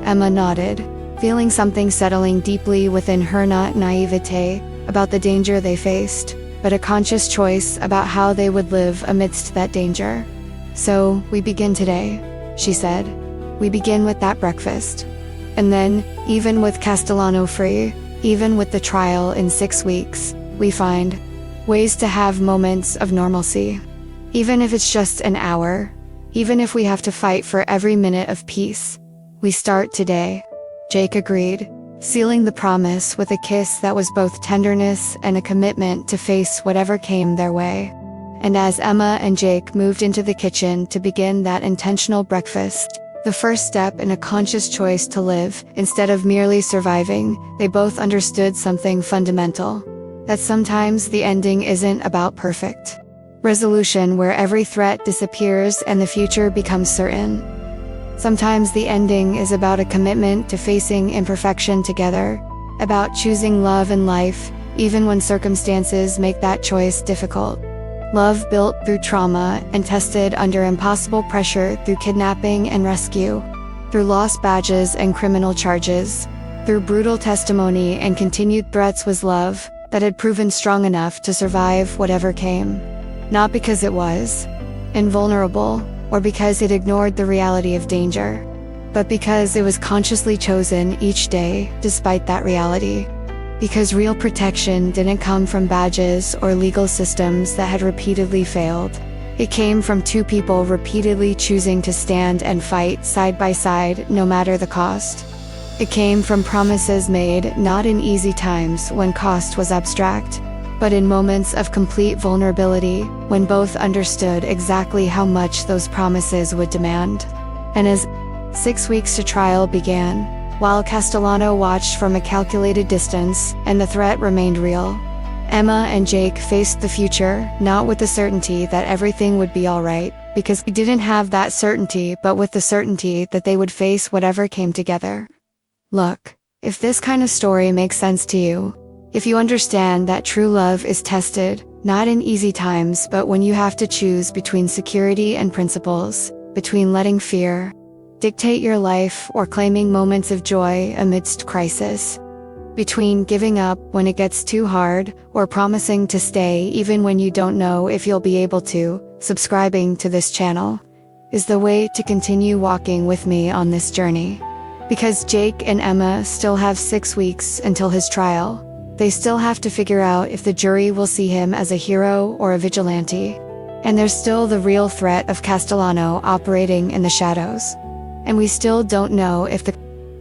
Emma nodded, feeling something settling deeply within her, not naivete about the danger they faced, but a conscious choice about how they would live amidst that danger. So, we begin today, she said. We begin with that breakfast. And then, even with Castellano free, even with the trial in 6 weeks, we find ways to have moments of normalcy. Even if it's just an hour, even if we have to fight for every minute of peace. We start today. Jake agreed, sealing the promise with a kiss that was both tenderness and a commitment to face whatever came their way. And as Emma and Jake moved into the kitchen to begin that intentional breakfast, the first step in a conscious choice to live, instead of merely surviving, they both understood something fundamental. That sometimes the ending isn't about perfect resolution where every threat disappears and the future becomes certain. Sometimes the ending is about a commitment to facing imperfection together, about choosing love and life, even when circumstances make that choice difficult. Love built through trauma and tested under impossible pressure, through kidnapping and rescue, through lost badges and criminal charges, through brutal testimony and continued threats, was love that had proven strong enough to survive whatever came. Not because it was invulnerable, or because it ignored the reality of danger, but because it was consciously chosen each day despite that reality. Because real protection didn't come from badges or legal systems that had repeatedly failed. It came from 2 people repeatedly choosing to stand and fight side by side, no matter the cost. It came from promises made not in easy times when cost was abstract, but in moments of complete vulnerability, when both understood exactly how much those promises would demand. And as 6 weeks to trial began, while Castellano watched from a calculated distance, and the threat remained real. Emma and Jake faced the future, not with the certainty that everything would be alright, because he didn't have that certainty, but with the certainty that they would face whatever came together. Look, if this kind of story makes sense to you, if you understand that true love is tested, not in easy times but when you have to choose between security and principles, between letting fear dictate your life or claiming moments of joy amidst crisis, between giving up when it gets too hard or promising to stay even when you don't know if you'll be able to, subscribing to this channel is the way to continue walking with me on this journey. Because Jake and Emma still have 6 weeks until his trial. They still have to figure out if the jury will see him as a hero or a vigilante. And there's still the real threat of Castellano operating in the shadows. And we still don't know if the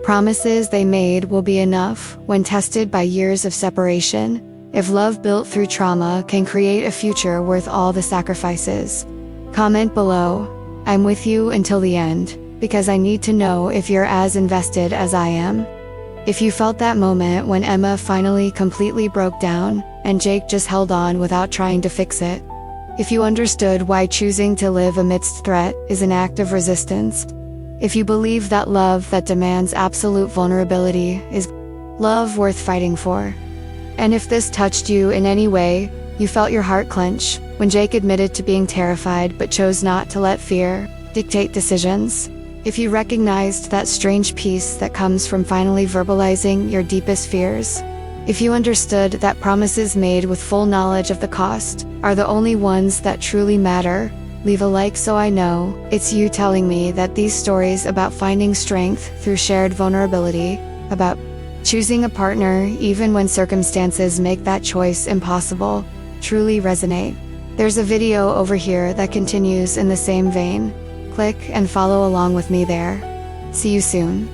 promises they made will be enough when tested by years of separation, if love built through trauma can create a future worth all the sacrifices. Comment below. I'm with you until the end, because I need to know if you're as invested as I am. If you felt that moment when Emma finally completely broke down, and Jake just held on without trying to fix it. If you understood why choosing to live amidst threat is an act of resistance. If you believe that love that demands absolute vulnerability is love worth fighting for. And if this touched you in any way, you felt your heart clench when Jake admitted to being terrified but chose not to let fear dictate decisions. If you recognized that strange peace that comes from finally verbalizing your deepest fears. If you understood that promises made with full knowledge of the cost are the only ones that truly matter, leave a like so I know it's you telling me that these stories about finding strength through shared vulnerability, about choosing a partner even when circumstances make that choice impossible, truly resonate. There's a video over here that continues in the same vein. Click and follow along with me there. See you soon.